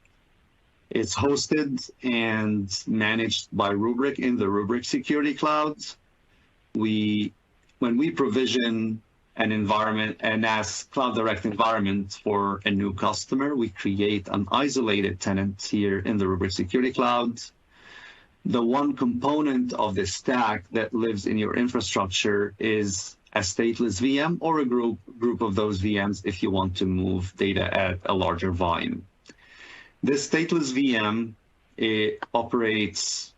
It's hosted and managed by Rubrik in the Rubrik Security Cloud. When we provision an environment, a NAS Cloud Direct environment for a new customer, we create an isolated tenant here in the Rubrik Security Cloud. The one component of the stack that lives in your infrastructure is a stateless VM or a group of those VMs if you want to move data at a larger volume. This stateless VM, it operates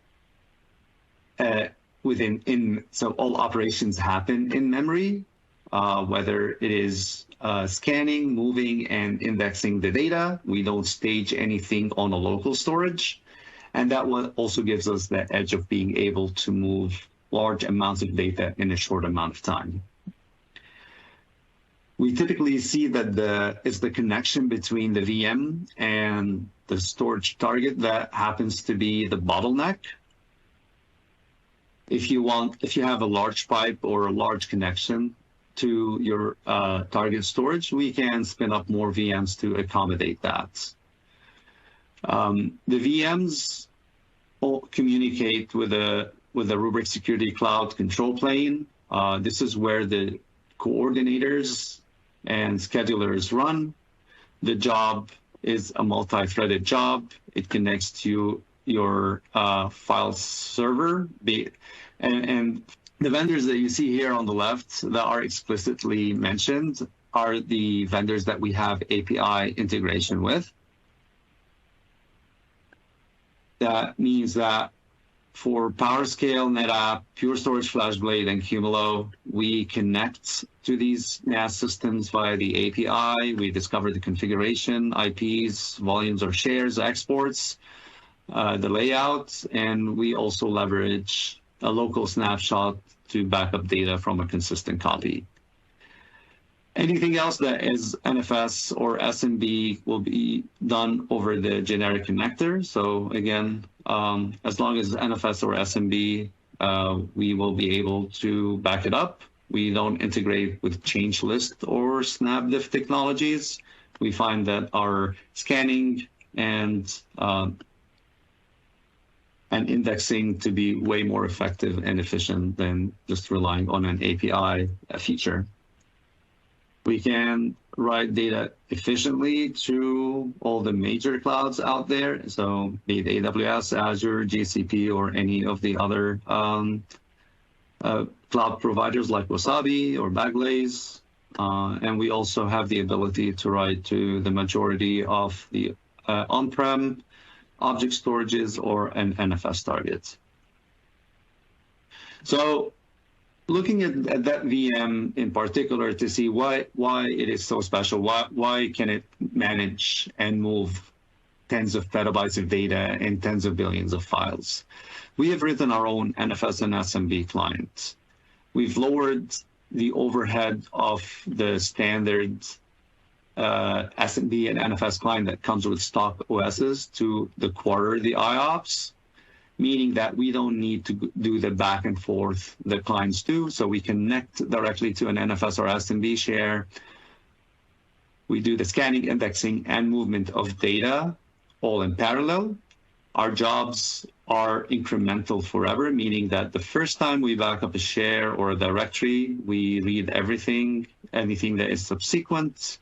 so all operations happen in memory, whether it is scanning, moving, and indexing the data. We don't stage anything on a local storage. And that one also gives us the edge of being able to move large amounts of data in a short amount of time. We typically see that it's the connection between the VM and the storage target that happens to be the bottleneck. If you have a large pipe or a large connection to your target storage, we can spin up more VMs to accommodate that. The VMs all communicate with the Rubrik Security Cloud control plane. This is where the coordinators and schedulers run. The job is a multi-threaded job. It connects to your file server. And the vendors that you see here on the left that are explicitly mentioned are the vendors that we have API integration with. That means that for PowerScale, NetApp, Pure Storage, FlashBlade, and Cumulo, we connect to these NAS systems via the API. We discover the configuration, IPs, volumes or shares, exports, the layout, and we also leverage a local snapshot to back up data from a consistent copy. Anything else that is NFS or SMB will be done over the generic connector. So again, as long as NFS or SMB, we will be able to back it up. We don't integrate with change list or snapdiff technologies. We find that our scanning and indexing to be way more effective and efficient than just relying on an API feature. We can write data efficiently to all the major clouds out there. So be it AWS, Azure, GCP, or any of the other cloud providers like Wasabi or Backblaze. And we also have the ability to write to the majority of the on-prem object storages or an NFS target. So looking at that VM in particular to see why it is so special, why can it manage and move tens of petabytes of data and tens of billions of files. We have written our own NFS and SMB client. We've lowered the overhead of the standard SMB and NFS client that comes with stock OSs to the quarter the IOPS. meaning that we don't need to do the back and forth that clients do. So we connect directly to an NFS or SMB share. We do the scanning, indexing, and movement of data all in parallel. Our jobs are incremental forever, meaning that the first time we back up a share or a directory, we read everything. Anything that is subsequent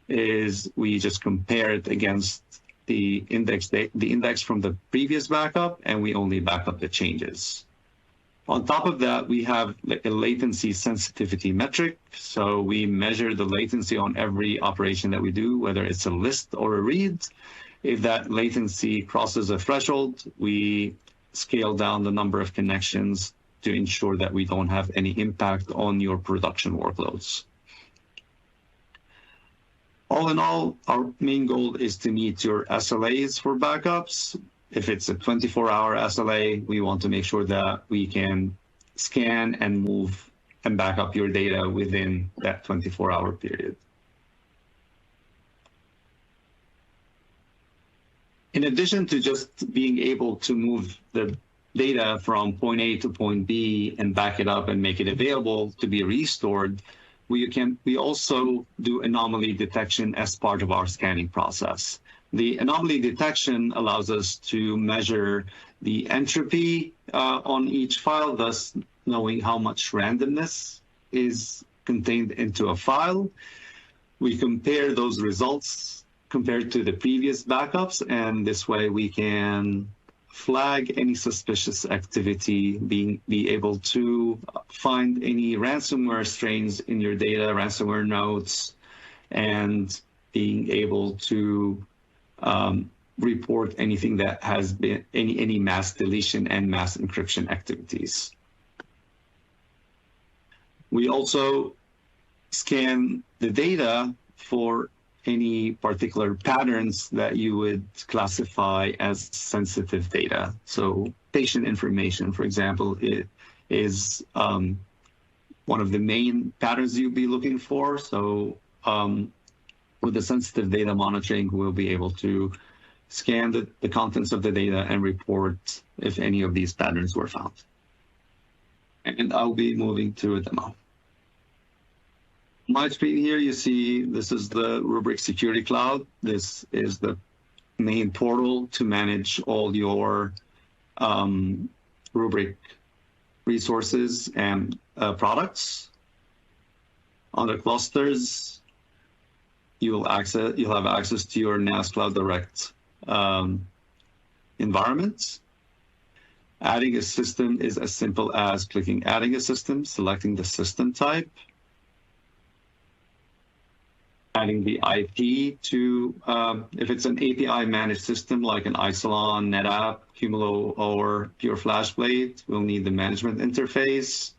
is we just compare it against the index from the previous backup, and we only back up the changes. On top of that, we have a latency sensitivity metric. So we measure the latency on every operation that we do, whether it's a list or a read. If that latency crosses a threshold, we scale down the number of connections to ensure that we don't have any impact on your production workloads. All in all, our main goal is to meet your SLAs for backups. If it's a 24-hour SLA, we want to make sure that we can scan and move and back up your data within that 24-hour period. In addition to just being able to move the data from point A to point B and back it up and make it available to be restored, we also do anomaly detection as part of our scanning process. The anomaly detection allows us to measure the entropy on each file, thus knowing how much randomness is contained into a file. We compare those results compared to the previous backups, and this way we can flag any suspicious activity, be able to find any ransomware strains in your data, ransomware nodes, and being able to report anything that has been any mass deletion and mass encryption activities. We also scan the data for any particular patterns that you would classify as sensitive data. So patient information, for example, it is one of the main patterns you'll be looking for. So with the sensitive data monitoring, we'll be able to scan the contents of the data and report if any of these patterns were found. And I'll be moving to a demo. My screen here, you see this is the Rubrik Security Cloud. This is the main portal to manage all your Rubrik resources and products. Under clusters, you'll have access to your NAS Cloud Direct environment. Adding a system is as simple as clicking adding a system, selecting the system type, adding the IP to, if it's an API managed system like an Isilon, NetApp, Cumulo, or Pure FlashBlade, we'll need the management interface,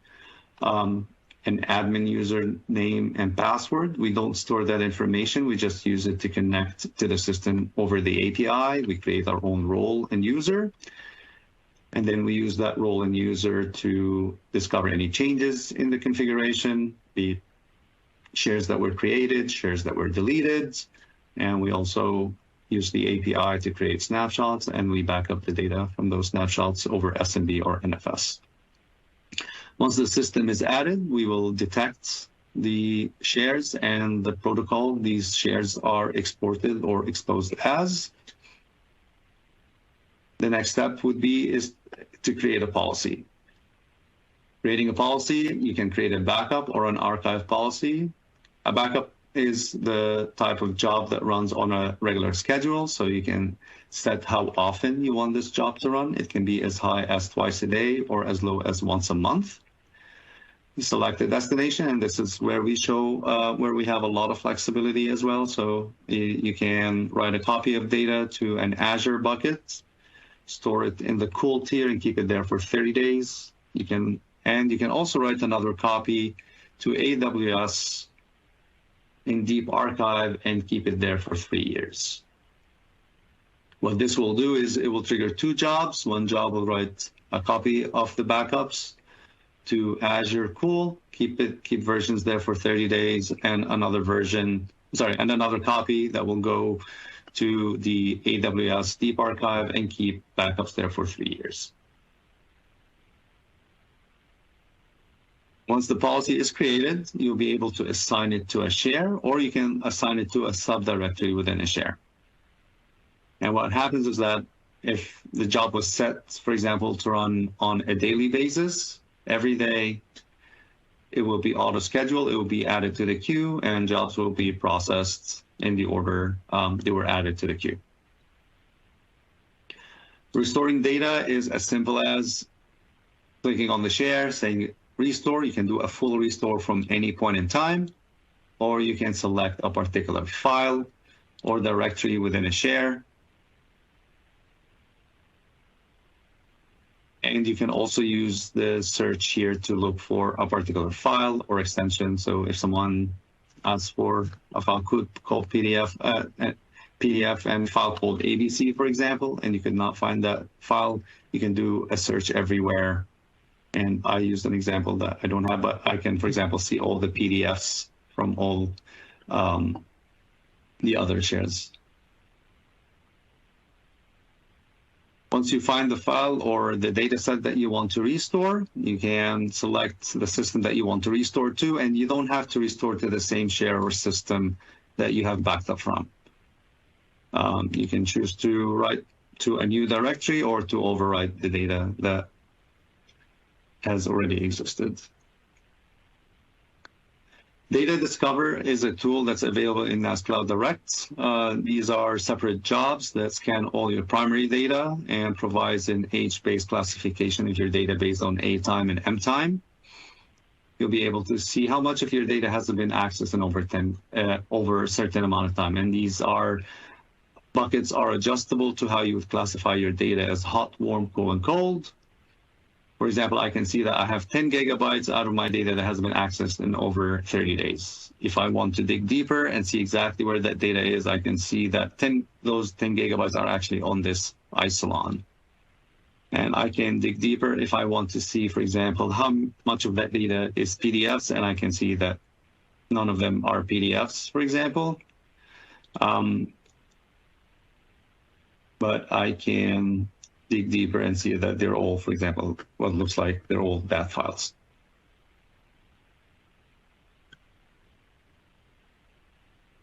an admin user name and password. We don't store that information. We just use it to connect to the system over the API. We create our own role and user. And then we use that role and user to discover any changes in the configuration, be it shares that were created, shares that were deleted. And we also use the API to create snapshots, and we back up the data from those snapshots over SMB or NFS. Once the system is added, we will detect the shares and the protocol these shares are exported or exposed as. The next step would be is to create a policy. Creating a policy, you can create a backup or an archive policy. A backup is the type of job that runs on a regular schedule, so you can set how often you want this job to run. It can be as high as twice a day or as low as once a month. You select a destination, and this is where we show where we have a lot of flexibility as well. So you can write a copy of data to an Azure bucket, store it in the cool tier, and keep it there for 30 days. You can also write another copy to AWS in Deep Archive and keep it there for 3 years. What this will do is it will trigger 2 jobs. One job will write a copy of the backups to Azure Cool, keep versions there for 30 days, and another copy that will go to the AWS Deep Archive and keep backups there for 3 years. Once the policy is created, you'll be able to assign it to a share, or you can assign it to a subdirectory within a share. And what happens is that if the job was set, for example, to run on a daily basis, every day it will be auto-scheduled, it will be added to the queue, and jobs will be processed in the order they were added to the queue. Restoring data is as simple as clicking on the share, saying restore. You can do a full restore from any point in time, or you can select a particular file or directory within a share. And you can also use the search here to look for a particular file or extension. So if someone asks for a file called PDF and file called ABC, for example, and you could not find that file, you can do a search everywhere. And I used an example that I don't have, but I can, for example, see all the PDFs from all the other shares. Once you find the file or the data set that you want to restore, you can select the system that you want to restore to, and you don't have to restore to the same share or system that you have backed up from. You can choose to write to a new directory or to overwrite the data that has already existed. Data Discover is a tool that's available in NAS Cloud Direct. These are separate jobs that scan all your primary data and provides an age-based classification of your data based on A time and M time. You'll be able to see how much of your data hasn't been accessed in over a certain amount of time. And these buckets are adjustable to how you would classify your data as hot, warm, cool, and cold. For example, I can see that I have 10 gigabytes out of my data that hasn't been accessed in over 30 days. If I want to dig deeper and see exactly where that data is, I can see that those 10 gigabytes are actually on this isilon. And I can dig deeper if I want to see, for example, how much of that data is PDFs, and I can see that none of them are PDFs, for example. But I can dig deeper and see that they're all, for example, what looks like they're all DAT files.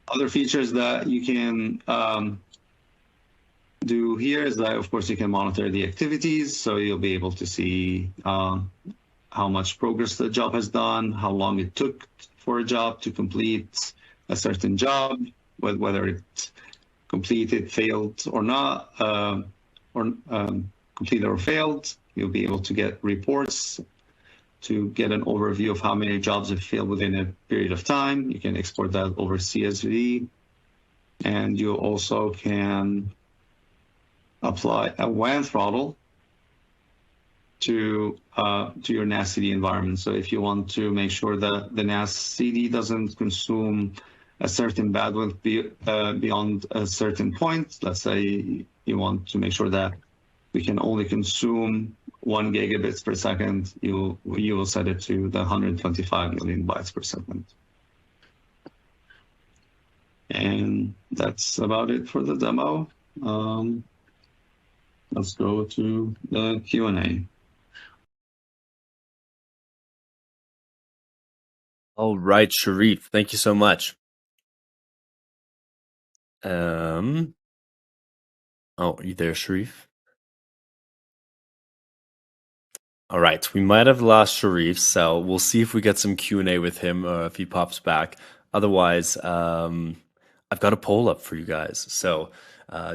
Other features that you can do here is that, of course, you can monitor the activities. So you'll be able to see how much progress the job has done, how long it took for a job to complete a certain job, whether it completed, failed or not, completed or failed. You'll be able to get reports to get an overview of how many jobs have failed within a period of time. You can export that over CSV. And you also can apply a WAN throttle to your NAS CD environment. So if you want to make sure that the NAS CD doesn't consume a certain bandwidth beyond a certain point, let's say you want to make sure that we can only consume 1 gigabits per second, you will set it to the 125 million bytes per second. And that's about it for the demo. Let's go to the Q&A. All right, Sharif, thank you so much. Oh, are you there, Sharif? All right, we might have lost Sharif, so we'll see if we get some Q&A with him if he pops back. Otherwise, I've got a poll up for you guys. So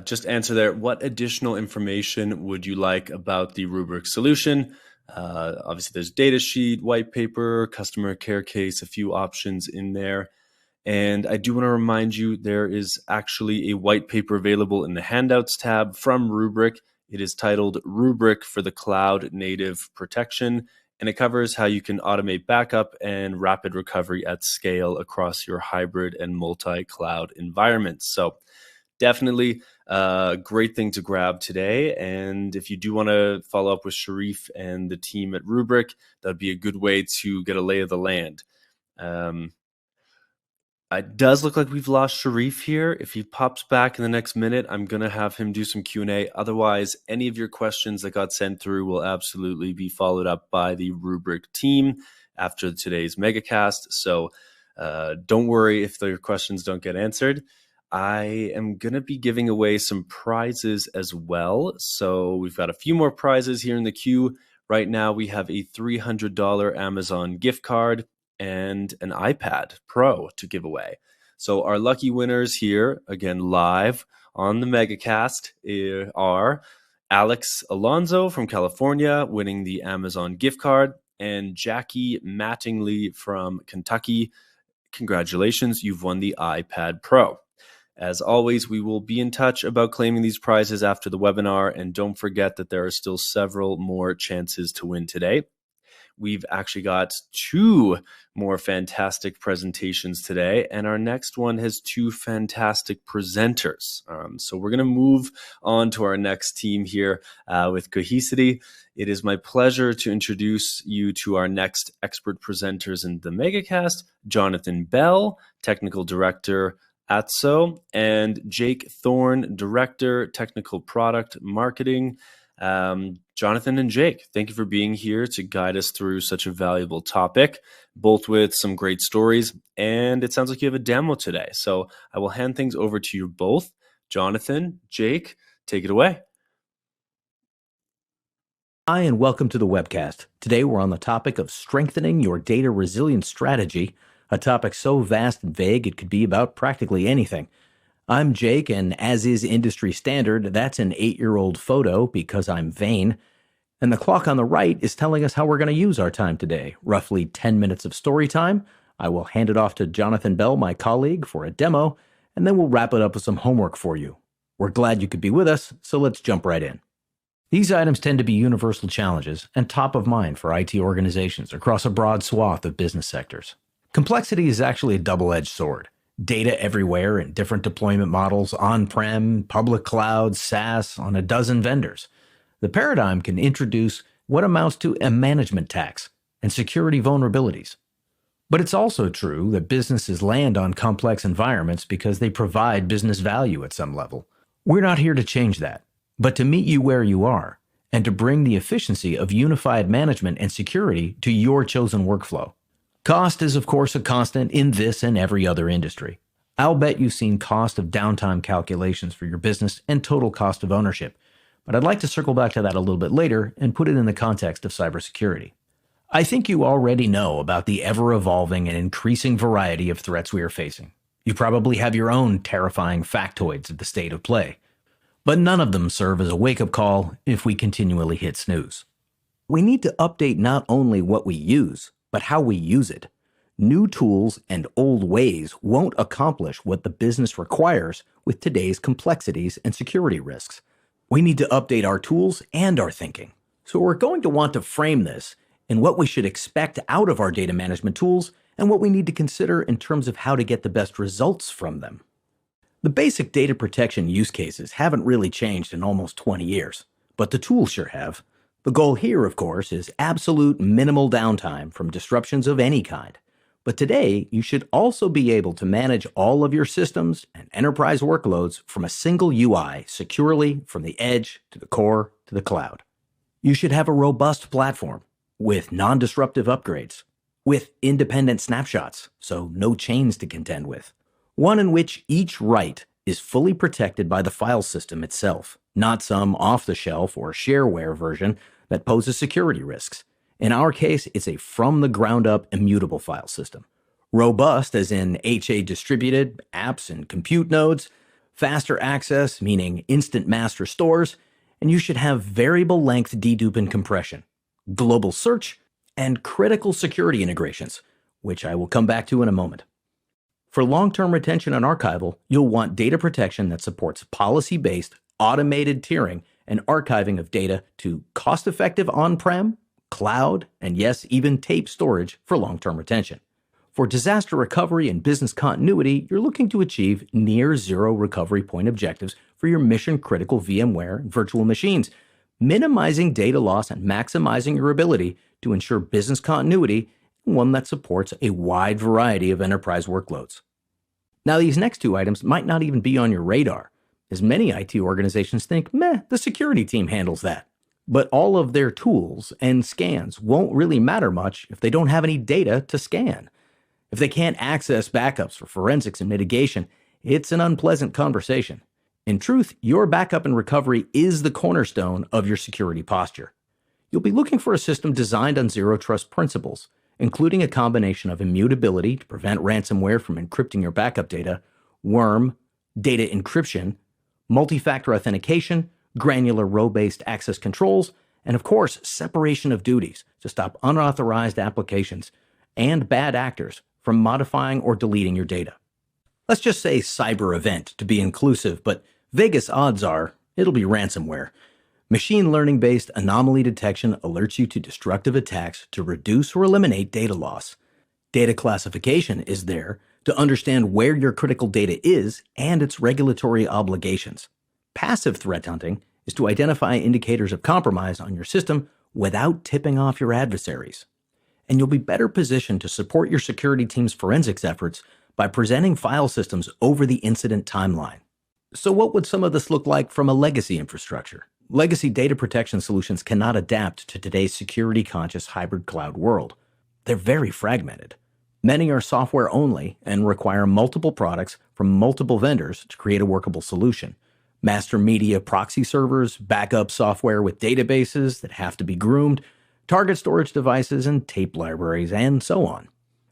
just answer there. What additional information would you like about the Rubrik solution? Obviously, there's data sheet, white paper, customer care case, a few options in there. And I do want to remind you, there is actually a white paper available in the handouts tab from Rubrik. It is titled Rubrik for the Cloud Native Protection, and it covers how you can automate backup and rapid recovery at scale across your hybrid and multi-cloud environments. So definitely a great thing to grab today. And if you do want to follow up with Sharif and the team at Rubrik, that'd be a good way to get a lay of the land. It does look like we've lost Sharif here. If he pops back in the next minute, I'm going to have him do some Q&A. Otherwise, any of your questions that got sent through will absolutely be followed up by the Rubric team after today's MegaCast. So don't worry if your questions don't get answered. I am going to be giving away some prizes as well. So we've got a few more prizes here in the queue. Right now, we have a $300 Amazon gift card and an iPad Pro to give away. So our lucky winners here, again, live on the MegaCast, are Alex Alonso from California winning the Amazon gift card, and Jackie Mattingly from Kentucky. Congratulations, you've won the iPad Pro. As always, we will be in touch about claiming these prizes after the webinar, and don't forget that there are still several more chances to win today. We've actually got 2 more fantastic presentations today, and our next one has 2 fantastic presenters. So we're going to move on to our next team here with Cohesity. It is my pleasure to introduce you to our next expert presenters in the MegaCast, Jonathan Bell, Technical Director, ATSO, and Jake Thorne, Director, Technical Product Marketing. Jonathan and Jake, thank you for being here to guide us through such a valuable topic, both with some great stories, and it sounds like you have a demo today. So I will hand things over to you both. Jonathan, Jake, take it away. Hi, and welcome to the webcast. Today we're on the topic of strengthening your data resilience strategy, a topic so vast and vague it could be about practically anything. I'm Jake, and as is industry standard, that's an 8-year-old photo because I'm vain. And the clock on the right is telling us how we're going to use our time today, roughly 10 minutes of story time. I will hand it off to Jonathan Bell, my colleague, for a demo, and then we'll wrap it up with some homework for you. We're glad you could be with us, so let's jump right in. These items tend to be universal challenges and top of mind for IT organizations across a broad swath of business sectors. Complexity is actually a double-edged sword. Data everywhere in different deployment models, on-prem, public cloud, SaaS, on a dozen vendors. The paradigm can introduce what amounts to a management tax and security vulnerabilities. But it's also true that businesses land on complex environments because they provide business value at some level. We're not here to change that, but to meet you where you are and to bring the efficiency of unified management and security to your chosen workflow. Cost is, of course, a constant in this and every other industry. I'll bet you've seen cost of downtime calculations for your business and total cost of ownership, but I'd like to circle back to that a little bit later and put it in the context of cybersecurity. I think you already know about the ever-evolving and increasing variety of threats we are facing. You probably have your own terrifying factoids of the state of play, but none of them serve as a wake-up call if we continually hit snooze. We need to update not only what we use, but how we use it. New tools and old ways won't accomplish what the business requires with today's complexities and security risks. We need to update our tools and our thinking. So we're going to want to frame this in what we should expect out of our data management tools and what we need to consider in terms of how to get the best results from them. The basic data protection use cases haven't really changed in almost 20 years, but the tools sure have. The goal here, of course, is absolute minimal downtime from disruptions of any kind. But today, you should also be able to manage all of your systems and enterprise workloads from a single UI securely from the edge to the core to the cloud. You should have a robust platform with non-disruptive upgrades, with independent snapshots, so no chains to contend with. One in which each write is fully protected by the file system itself, not some off-the-shelf or shareware version that poses security risks. In our case, it's a from-the-ground-up immutable file system. Robust as in HA distributed, apps and compute nodes, faster access, meaning instant master stores, and you should have variable length dedupe and compression, global search, and critical security integrations, which I will come back to in a moment. For long-term retention and archival, you'll want data protection that supports policy-based, automated tiering and archiving of data to cost-effective on-prem, cloud, and yes, even tape storage for long-term retention. For disaster recovery and business continuity, you're looking to achieve near zero recovery point objectives for your mission-critical VMware and virtual machines, minimizing data loss and maximizing your ability to ensure business continuity, and one that supports a wide variety of enterprise workloads. Now, these next two items might not even be on your radar, as many IT organizations think, the security team handles that. But all of their tools and scans won't really matter much if they don't have any data to scan. If they can't access backups for forensics and mitigation, it's an unpleasant conversation. In truth, your backup and recovery is the cornerstone of your security posture. You'll be looking for a system designed on zero trust principles, including a combination of immutability to prevent ransomware from encrypting your backup data, worm, data encryption, multi-factor authentication, granular row-based access controls, and of course, separation of duties to stop unauthorized applications and bad actors from modifying or deleting your data. Let's just say cyber event to be inclusive, but Vegas odds are it'll be ransomware. Machine learning-based anomaly detection alerts you to destructive attacks to reduce or eliminate data loss. Data classification is there to understand where your critical data is and its regulatory obligations. Passive threat hunting is to identify indicators of compromise on your system without tipping off your adversaries. And you'll be better positioned to support your security team's forensics efforts by presenting file systems over the incident timeline. So what would some of this look like from a legacy infrastructure? Legacy data protection solutions cannot adapt to today's security-conscious hybrid cloud world. They're very fragmented. Many are software only and require multiple products from multiple vendors to create a workable solution. Master media proxy servers, backup software with databases that have to be groomed, target storage devices and tape libraries, and so on.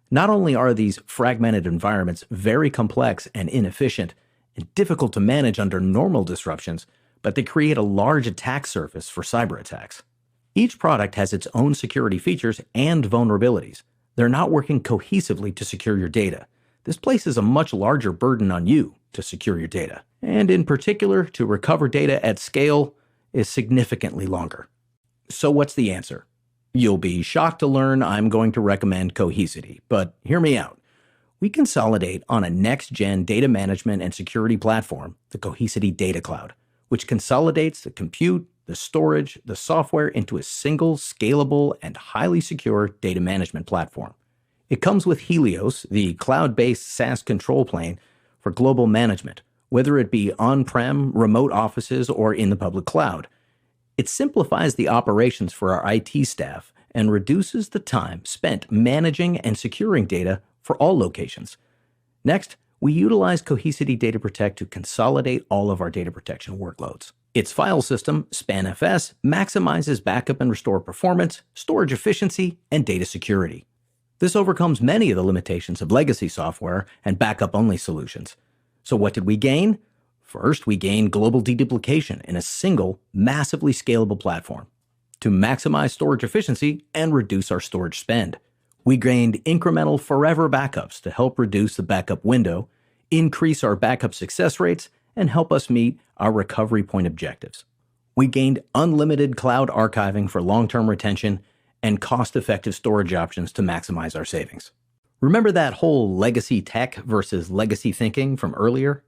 Not only are these fragmented environments very complex and inefficient and difficult to manage under normal disruptions, but they create a large attack surface for cyber attacks. Each product has its own security features and vulnerabilities. They're not working cohesively to secure your data. This places a much larger burden on you to secure your data, and in particular, to recover data at scale is significantly longer. So what's the answer? You'll be shocked to learn I'm going to recommend Cohesity, but hear me out. We consolidate on a next-gen data management and security platform, the Cohesity Data Cloud, which consolidates the compute, the storage, the software into a single, scalable, and highly secure data management platform. It comes with Helios, the cloud-based SaaS control plane for global management, whether it be on-prem, remote offices, or in the public cloud. It simplifies the operations for our IT staff and reduces the time spent managing and securing data for all locations. Next, we utilize Cohesity Data Protect to consolidate all of our data protection workloads. Its file system, SpanFS, maximizes backup and restore performance, storage efficiency, and data security. This overcomes many of the limitations of legacy software and backup-only solutions. So what did we gain? First, we gained global deduplication in a single, massively scalable platform to maximize storage efficiency and reduce our storage spend. We gained incremental forever backups to help reduce the backup window, increase our backup success rates, and help us meet our recovery point objectives. We gained unlimited cloud archiving for long-term retention and cost-effective storage options to maximize our savings. Remember that whole legacy tech versus legacy thinking from earlier?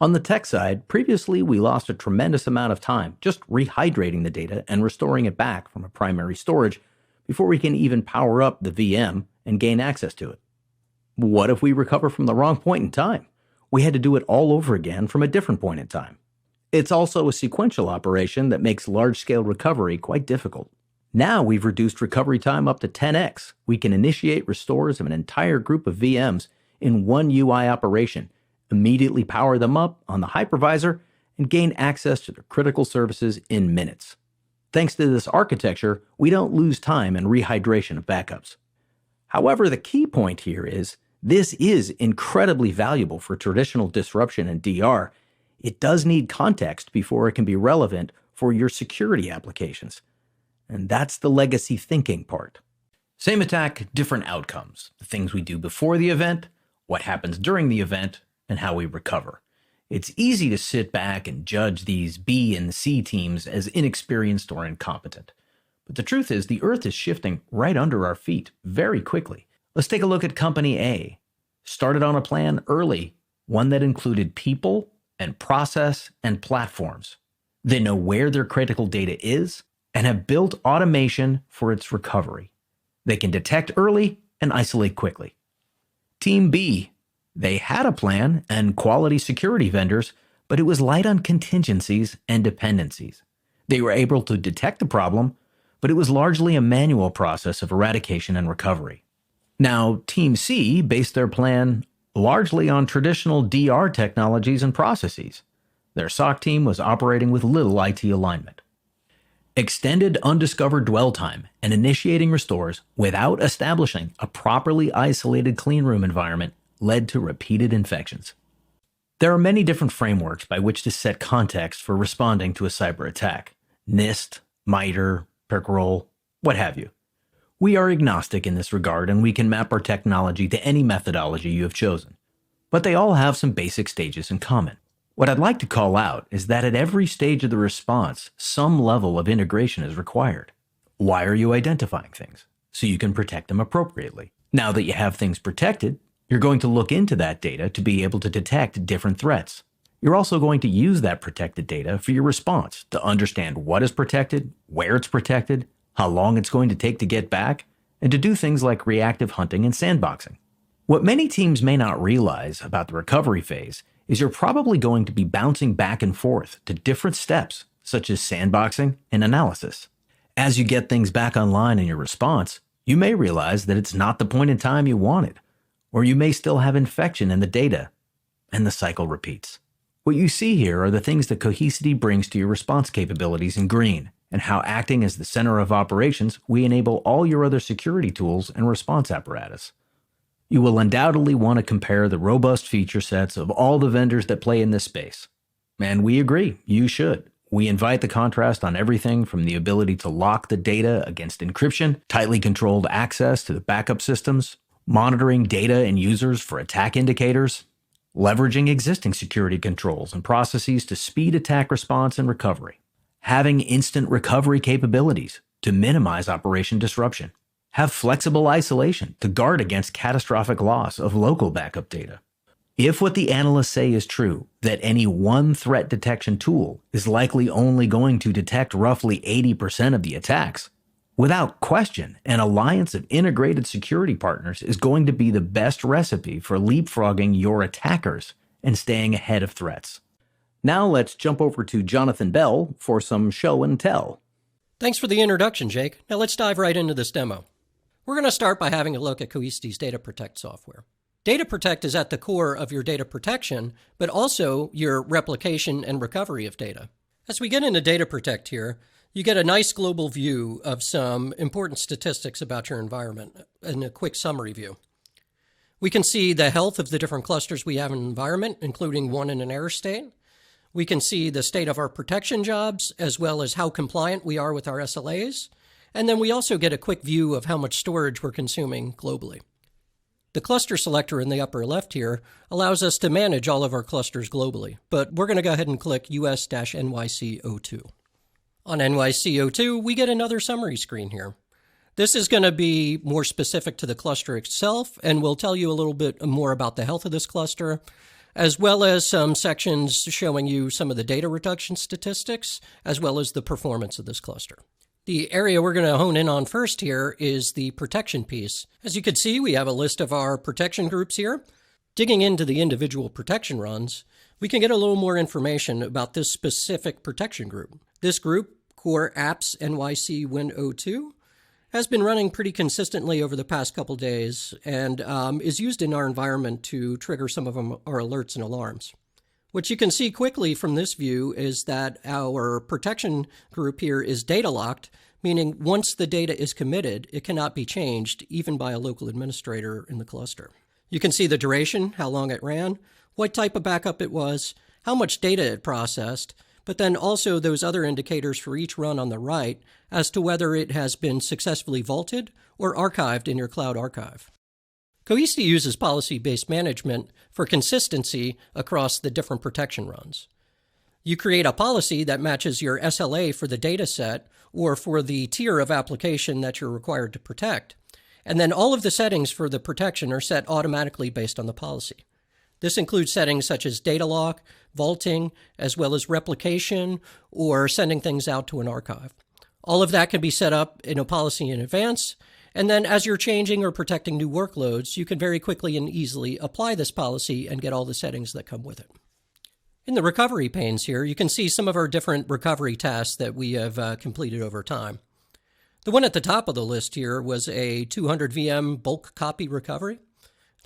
On the tech side, previously we lost a tremendous amount of time just rehydrating the data and restoring it back from a primary storage before we can even power up the VM and gain access to it. What if we recover from the wrong point in time? We had to do it all over again from a different point in time. It's also a sequential operation that makes large-scale recovery quite difficult. Now we've reduced recovery time up to 10x. We can initiate restores of an entire group of VMs in one UI operation, immediately power them up on the hypervisor, and gain access to their critical services in minutes. Thanks to this architecture, we don't lose time in rehydration of backups. However, the key point here is this is incredibly valuable for traditional disruption and DR. It does need context before it can be relevant for your security applications. And that's the legacy thinking part. Same attack, different outcomes. The things we do before the event, what happens during the event, and how we recover. It's easy to sit back and judge these B and C teams as inexperienced or incompetent. But the truth is, the earth is shifting right under our feet very quickly. Let's take a look at Company A. Started on a plan early, one that included people and process and platforms. They know where their critical data is and have built automation for its recovery. They can detect early and isolate quickly. Team B They had a plan and quality security vendors, but it was light on contingencies and dependencies. They were able to detect the problem, but it was largely a manual process of eradication and recovery. Now, Team C based their plan largely on traditional DR technologies and processes. Their SOC team was operating with little IT alignment. Extended undiscovered dwell time and initiating restores without establishing a properly isolated cleanroom environment led to repeated infections. There are many different frameworks by which to set context for responding to a cyber attack. NIST, MITRE, PICROL, what have you. We are agnostic in this regard, and we can map our technology to any methodology you have chosen. But they all have some basic stages in common. What I'd like to call out is that at every stage of the response, some level of integration is required. Why are you identifying things? So you can protect them appropriately. Now that you have things protected, you're going to look into that data to be able to detect different threats. You're also going to use that protected data for your response to understand what is protected, where it's protected, how long it's going to take to get back, and to do things like reactive hunting and sandboxing. What many teams may not realize about the recovery phase is you're probably going to be bouncing back and forth to different steps, such as sandboxing and analysis. As you get things back online in your response, you may realize that it's not the point in time you wanted, or you may still have infection in the data, and the cycle repeats. What you see here are the things that Cohesity brings to your response capabilities in green, and how acting as the center of operations, we enable all your other security tools and response apparatus. You will undoubtedly want to compare the robust feature sets of all the vendors that play in this space. And we agree, you should. We invite the contrast on everything from the ability to lock the data against encryption, tightly controlled access to the backup systems, monitoring data and users for attack indicators, leveraging existing security controls and processes to speed attack response and recovery, having instant recovery capabilities to minimize operation disruption, have flexible isolation to guard against catastrophic loss of local backup data. If what the analysts say is true, that any one threat detection tool is likely only going to detect roughly 80% of the attacks, without question, an alliance of integrated security partners is going to be the best recipe for leapfrogging your attackers and staying ahead of threats. Now let's jump over to Jonathan Bell for some show and tell. Thanks for the introduction, Jake. Now let's dive right into this demo. We're going to start by having a look at Cohesity's Data Protect software. Data Protect is at the core of your data protection, but also your replication and recovery of data. As we get into Data Protect here, you get a nice global view of some important statistics about your environment and a quick summary view. We can see the health of the different clusters we have in an environment, including one in an error state. We can see the state of our protection jobs, as well as how compliant we are with our SLAs. And then we also get a quick view of how much storage we're consuming globally. The cluster selector in the upper left here allows us to manage all of our clusters globally, but we're going to go ahead and click US-NYC02. On NYC02, we get another summary screen here. This is going to be more specific to the cluster itself, and will tell you a little bit more about the health of this cluster, as well as some sections showing you some of the data reduction statistics, as well as the performance of this cluster. The area we're going to hone in on first here is the protection piece. As you can see, we have a list of our protection groups here. Digging into the individual protection runs, we can get a little more information about this specific protection group. This group, Core Apps NYC Win02, has been running pretty consistently over the past couple days and is used in our environment to trigger some of our alerts and alarms. What you can see quickly from this view is that our protection group here is data locked, meaning once the data is committed, it cannot be changed even by a local administrator in the cluster. You can see the duration, how long it ran, what type of backup it was, how much data it processed, but then also those other indicators for each run on the right as to whether it has been successfully vaulted or archived in your cloud archive. Cohesity uses policy-based management for consistency across the different protection runs. You create a policy that matches your SLA for the data set or for the tier of application that you're required to protect, and then all of the settings for the protection are set automatically based on the policy. This includes settings such as data lock, vaulting, as well as replication, or sending things out to an archive. All of that can be set up in a policy in advance, And then as you're changing or protecting new workloads, you can very quickly and easily apply this policy and get all the settings that come with it. In the recovery panes here, you can see some of our different recovery tasks that we have completed over time. The one at the top of the list here was a 200 VM bulk copy recovery.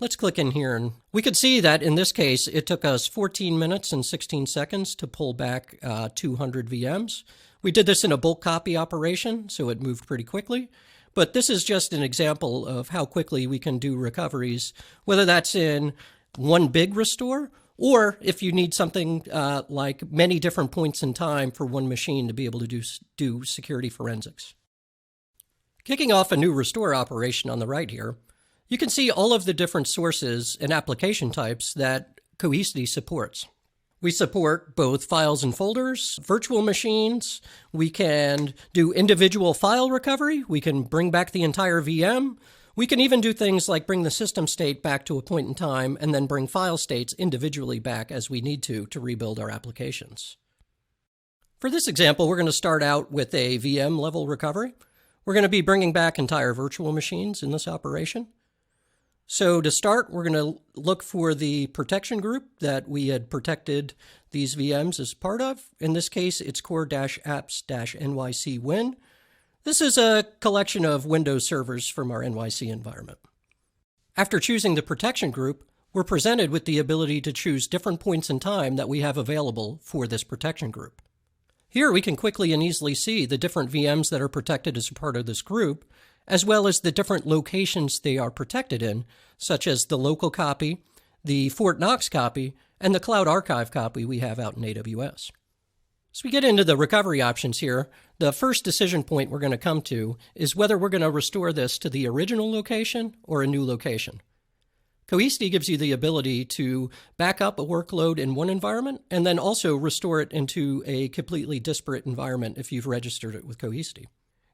Let's click in here, and we could see that in this case, it took us 14 minutes and 16 seconds to pull back 200 VMs. We did this in a bulk copy operation, so it moved pretty quickly. But this is just an example of how quickly we can do recoveries, whether that's in one big restore, or if you need something like many different points in time for one machine to be able to do security forensics. Kicking off a new restore operation on the right here, you can see all of the different sources and application types that Cohesity supports. We support both files and folders, virtual machines. We can do individual file recovery. We can bring back the entire VM. We can even do things like bring the system state back to a point in time and then bring file states individually back as we need to rebuild our applications. For this example, we're going to start out with a VM level recovery. We're going to be bringing back entire virtual machines in this operation. So to start, we're going to look for the protection group that we had protected these VMs as part of. In this case, it's core-apps-nyc win. This is a collection of Windows servers from our NYC environment. After choosing the protection group, we're presented with the ability to choose different points in time that we have available for this protection group. Here we can quickly and easily see the different VMs that are protected as a part of this group, as well as the different locations they are protected in, such as the local copy, the Fort Knox copy, and the Cloud Archive copy we have out in AWS. As we get into the recovery options here, the first decision point we're going to come to is whether we're going to restore this to the original location or a new location. Cohesity gives you the ability to back up a workload in one environment and then also restore it into a completely disparate environment if you've registered it with Cohesity.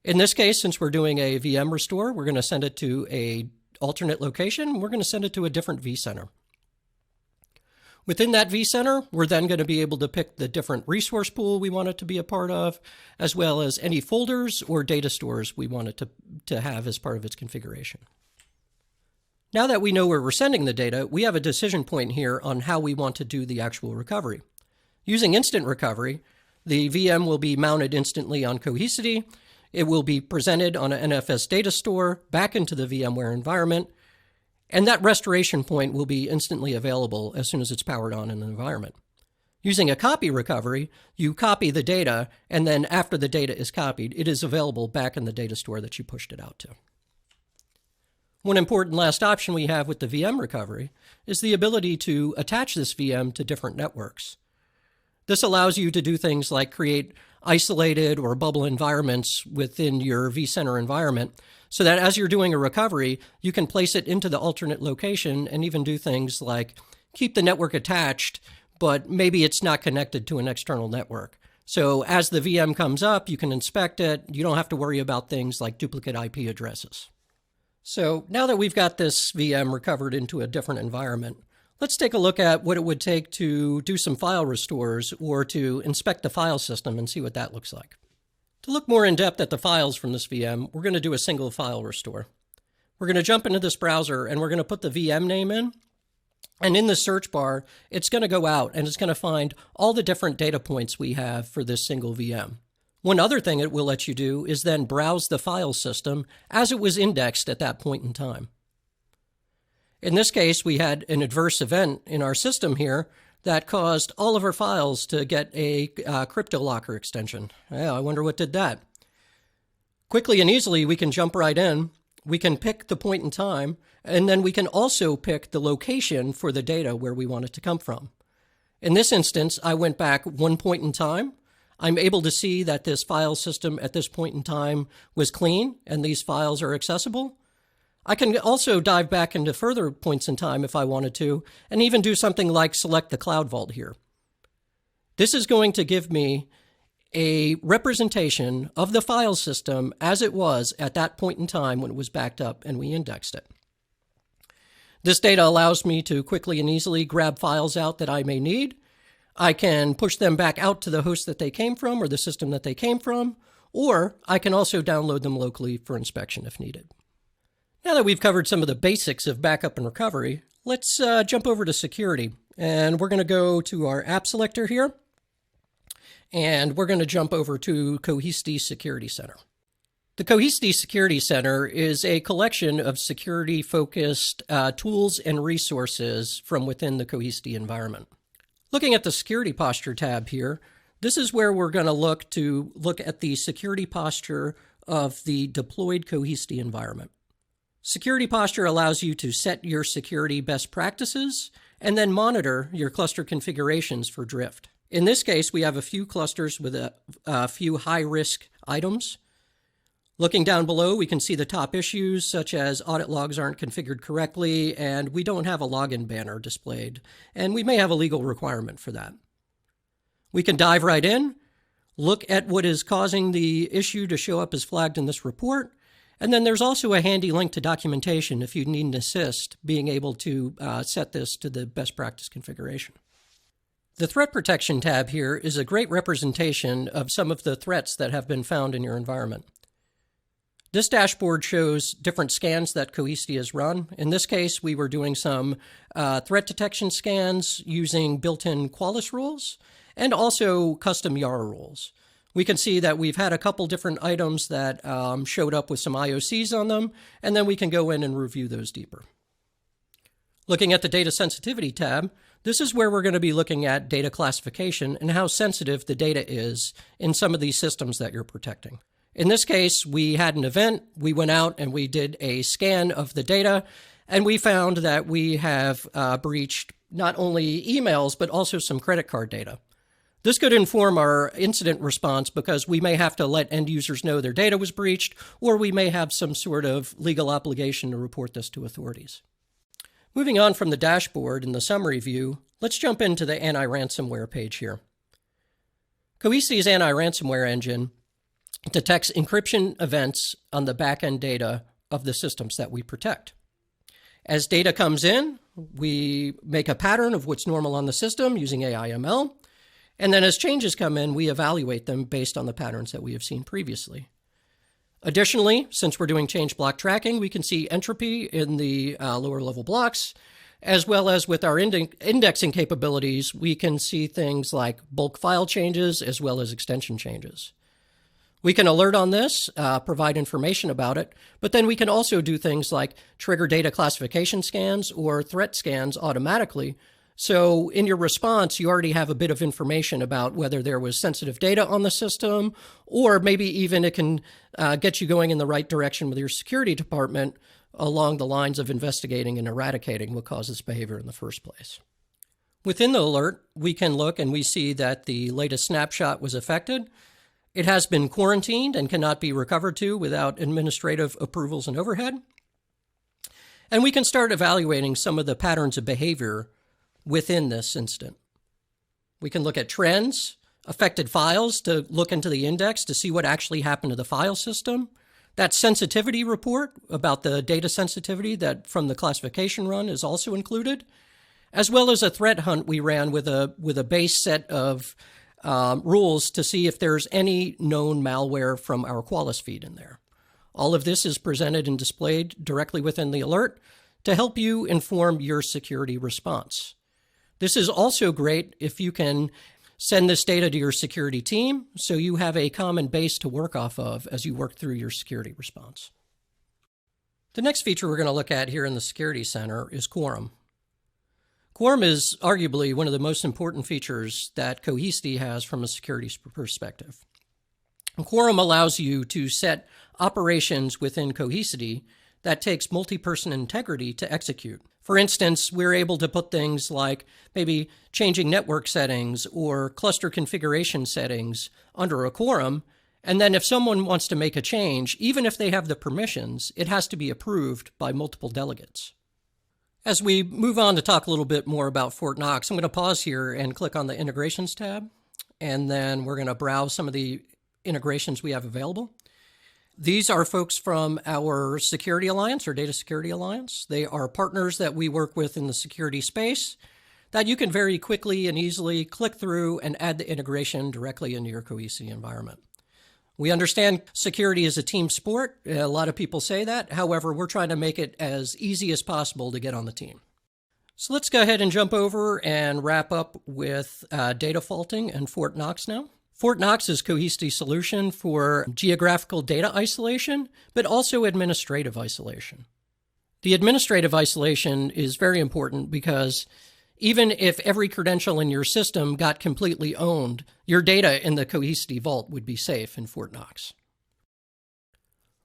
In this case, since we're doing a VM restore, we're going to send it to an alternate location. We're going to send it to a different vCenter. Within that vCenter, we're then going to be able to pick the different resource pool we want it to be a part of, as well as any folders or data stores we want it to have as part of its configuration. Now that we know where we're sending the data, we have a decision point here on how we want to do the actual recovery. Using instant recovery, the VM will be mounted instantly on Cohesity. It will be presented on an NFS data store back into the VMware environment, and that restoration point will be instantly available as soon as it's powered on in the environment. Using a copy recovery, you copy the data, and then after the data is copied, it is available back in the data store that you pushed it out to. One important last option we have with the VM recovery is the ability to attach this VM to different networks. This allows you to do things like create isolated or bubble environments within your vCenter environment so that as you're doing a recovery, you can place it into the alternate location and even do things like keep the network attached, but maybe it's not connected to an external network. So as the VM comes up, you can inspect it. You don't have to worry about things like duplicate IP addresses. So now that we've got this VM recovered into a different environment, let's take a look at what it would take to do some file restores or to inspect the file system and see what that looks like. To look more in depth at the files from this VM, we're going to do a single file restore. We're going to jump into this browser and we're going to put the VM name in. And in the search bar, it's going to go out and it's going to find all the different data points we have for this single VM. One other thing it will let you do is then browse the file system as it was indexed at that point in time. In this case, we had an adverse event in our system here that caused all of our files to get a crypto locker extension. Yeah, I wonder what did that. Quickly and easily, we can jump right in. We can pick the point in time, and then we can also pick the location for the data where we want it to come from. In this instance, I went back one point in time. I'm able to see that this file system at this point in time was clean and these files are accessible. I can also dive back into further points in time if I wanted to, and even do something like select the Cloud Vault here. This is going to give me a representation of the file system as it was at that point in time when it was backed up and we indexed it. This data allows me to quickly and easily grab files out that I may need. I can push them back out to the host that they came from or the system that they came from, or I can also download them locally for inspection if needed. Now that we've covered some of the basics of backup and recovery, let's jump over to security. And we're going to go to our app selector here. And we're going to jump over to Cohesity Security Center. The Cohesity Security Center is a collection of security-focused tools and resources from within the Cohesity environment. Looking at the Security Posture tab here, this is where we're going to look at the security posture of the deployed Cohesity environment. Security Posture allows you to set your security best practices and then monitor your cluster configurations for drift. In this case, we have a few clusters with a few high-risk items. Looking down below, we can see the top issues, such as audit logs aren't configured correctly, and we don't have a login banner displayed, and we may have a legal requirement for that. We can dive right in, look at what is causing the issue to show up as flagged in this report, and then there's also a handy link to documentation if you need an assist being able to set this to the best practice configuration. The Threat Protection tab here is a great representation of some of the threats that have been found in your environment. This dashboard shows different scans that Cohesity has run. In this case, we were doing some threat detection scans using built-in Qualys rules and also custom Yara rules. We can see that we've had a couple different items that showed up with some IOCs on them, and then we can go in and review those deeper. Looking at the Data Sensitivity tab, this is where we're going to be looking at data classification and how sensitive the data is in some of these systems that you're protecting. In this case, we had an event, we went out and we did a scan of the data, and we found that we have breached not only emails, but also some credit card data. This could inform our incident response because we may have to let end users know their data was breached, or we may have some sort of legal obligation to report this to authorities. Moving on from the dashboard in the summary view, let's jump into the anti-ransomware page here. Cohesity's anti-ransomware engine detects encryption events on the back-end data of the systems that we protect. As data comes in, we make a pattern of what's normal on the system using AI/ML, and then as changes come in, we evaluate them based on the patterns that we have seen previously. Additionally, since we're doing change block tracking, we can see entropy in the lower level blocks, as well as with our indexing capabilities, we can see things like bulk file changes as well as extension changes. We can alert on this, provide information about it, but then we can also do things like trigger data classification scans or threat scans automatically. So in your response, you already have a bit of information about whether there was sensitive data on the system, or maybe even it can get you going in the right direction with your security department along the lines of investigating and eradicating what caused this behavior in the first place. Within the alert, we can look and we see that the latest snapshot was affected. It has been quarantined and cannot be recovered to without administrative approvals and overhead. And we can start evaluating some of the patterns of behavior within this incident. We can look at trends, affected files to look into the index to see what actually happened to the file system. That sensitivity report about the data sensitivity that from the classification run is also included, as well as a threat hunt we ran with a base set of rules to see if there's any known malware from our Qualys feed in there. All of this is presented and displayed directly within the alert to help you inform your security response. This is also great if you can send this data to your security team so you have a common base to work off of as you work through your security response. The next feature we're going to look at here in the Security Center is Quorum. Quorum is arguably one of the most important features that Cohesity has from a security perspective. Quorum allows you to set operations within Cohesity that takes multi-person integrity to execute. For instance, we're able to put things like maybe changing network settings or cluster configuration settings under a quorum, and then if someone wants to make a change, even if they have the permissions, it has to be approved by multiple delegates. As we move on to talk a little bit more about Fort Knox, I'm going to pause here and click on the Integrations tab, and then we're going to browse some of the integrations we have available. These are folks from our Security Alliance or Data Security Alliance. They are partners that we work with in the security space that you can very quickly and easily click through and add the integration directly into your Cohesity environment. We understand security is a team sport. A lot of people say that. However, we're trying to make it as easy as possible to get on the team. So let's go ahead and jump over and wrap up with data faulting and Fort Knox now. Fort Knox is Cohesity's solution for geographical data isolation, but also administrative isolation. The administrative isolation is very important because even if every credential in your system got completely owned, your data in the Cohesity vault would be safe in Fort Knox.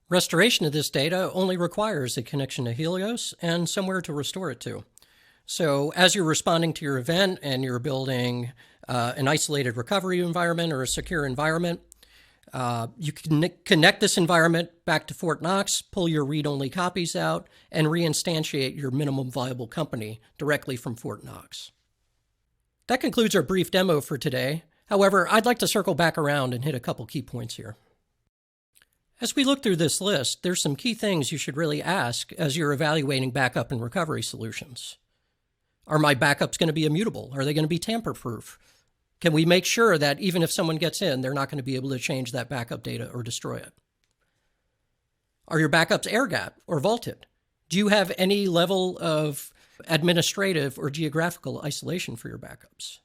Restoration of this data only requires a connection to Helios and somewhere to restore it to. So as you're responding to your event and you're building an isolated recovery environment or a secure environment, you can connect this environment back to Fort Knox, pull your read-only copies out, and reinstantiate your minimum viable company directly from Fort Knox. That concludes our brief demo for today. However, I'd like to circle back around and hit a couple key points here. As we look through this list, there's some key things you should really ask as you're evaluating backup and recovery solutions. Are my backups going to be immutable? Are they going to be tamper-proof? Can we make sure that even if someone gets in, they're not going to be able to change that backup data or destroy it? Are your backups air-gapped or vaulted? Do you have any level of administrative or geographical isolation for your backups?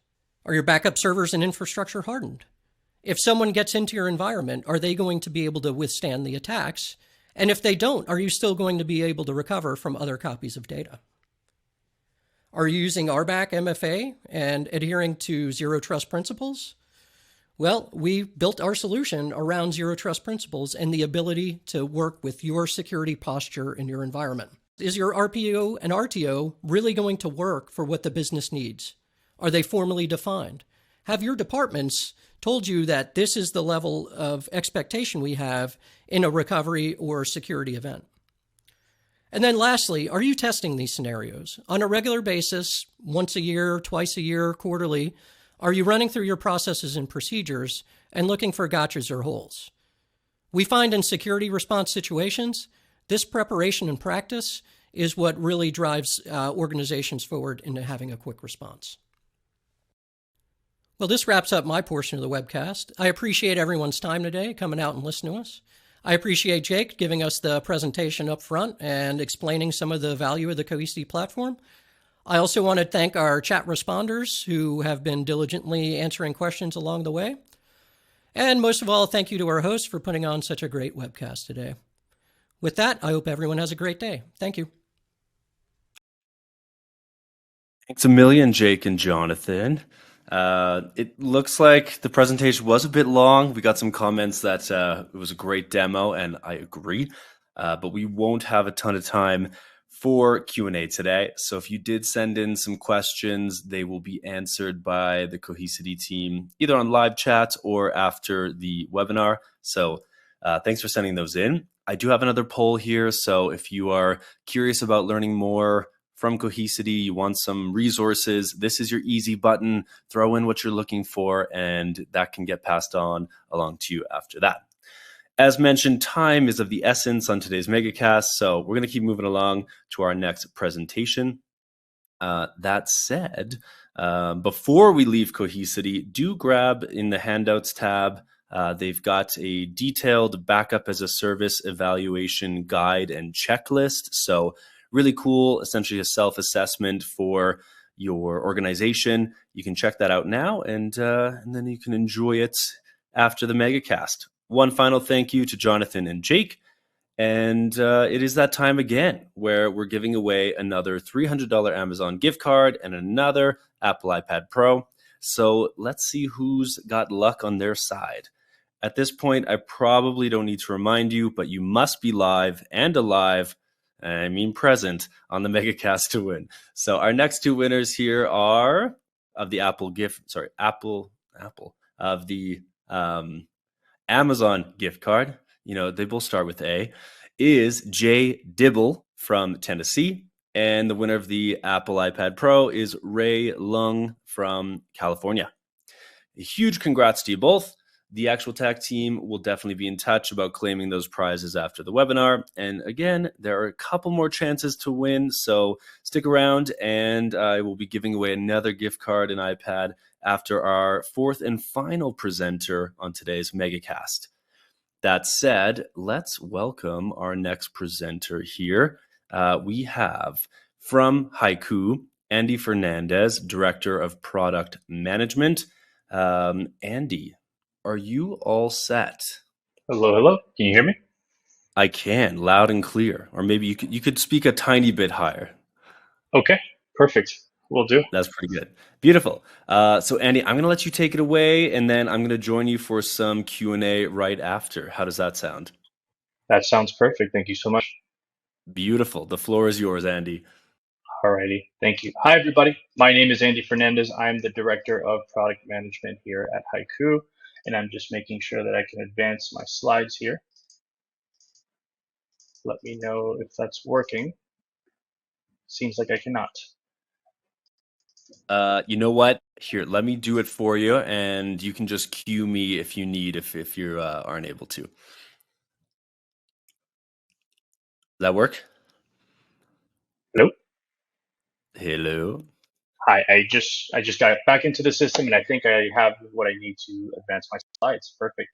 Are your backup servers and infrastructure hardened? If someone gets into your environment, are they going to be able to withstand the attacks? And if they don't, are you still going to be able to recover from other copies of data? Are you using RBAC MFA and adhering to zero trust principles? Well, we built our solution around zero trust principles and the ability to work with your security posture in your environment. Is your RPO and RTO really going to work for what the business needs? Are they formally defined? Have your departments told you that this is the level of expectation we have in a recovery or security event? And then lastly, are you testing these scenarios on a regular basis, once a year, twice a year, quarterly? Are you running through your processes and procedures and looking for gotchas or holes? We find in security response situations, this preparation and practice is what really drives organizations forward into having a quick response. Well, this wraps up my portion of the webcast. I appreciate everyone's time today coming out and listening to us. I appreciate Jake giving us the presentation up front and explaining some of the value of the Cohesity platform. I also want to thank our chat responders who have been diligently answering questions along the way. And most of all, thank you to our host for putting on such a great webcast today. With that, I hope everyone has a great day. Thank you. Thanks a million, Jake and Jonathan. It looks like the presentation was a bit long. We got some comments that it was a great demo, and I agree. But we won't have a ton of time for Q&A today. So if you did send in some questions, they will be answered by the Cohesity team, either on live chat or after the webinar. So thanks for sending those in. I do have another poll here. So if you are curious about learning more from Cohesity, you want some resources, this is your easy button. Throw in what you're looking for, and that can get passed on along to you after that. As mentioned, time is of the essence on today's MegaCast, so we're going to keep moving along to our next presentation. That said, before we leave Cohesity, do grab in the Handouts tab. They've got a detailed backup as a service evaluation guide and checklist. So really cool, essentially a self-assessment for your organization. You can check that out now, and then you can enjoy it after the MegaCast. One final thank you to Jonathan and Jake. And it is that time again where we're giving away another $300 Amazon gift card and another Apple iPad Pro. So let's see who's got luck on their side. At this point, I probably don't need to remind you, but you must be live and alive, I mean present, on the MegaCast to win. So our next two winners here are of the Amazon gift card. You know, they both start with A, is Jay Dibble from Tennessee. And the winner of the Apple iPad Pro is Ray Lung from California. A huge congrats to you both. The Actual Tech team will definitely be in touch about claiming those prizes after the webinar. And again, there are a couple more chances to win, so stick around, and I will be giving away another gift card and iPad after our fourth and final presenter on today's MegaCast. That said, let's welcome our next presenter here. We have from Haiku, Andy Fernandez, Director of Product Management. Andy, are you all set? Hello, hello. Can you hear me? I can, loud and clear. Or maybe you could speak a tiny bit higher. Okay, perfect. Will do. That's pretty good. Beautiful. So Andy, I'm going to let you take it away, and then I'm going to join you for some Q&A right after. How does that sound? That sounds perfect. Thank you so much. Beautiful. The floor is yours, Andy. Alrighty. Thank you. Hi, everybody. My name is Andy Fernandez. I'm the Director of Product Management here at Haiku, and I'm just making sure that I can advance my slides here. Let me know if that's working. Seems like I cannot. You know what? Here, let me do it for you, and you can just cue me if you need, if you aren't able to. Does that work? Hello? Hello? Hi, I just got back into the system, and I think I have what I need to advance my slides. Perfect.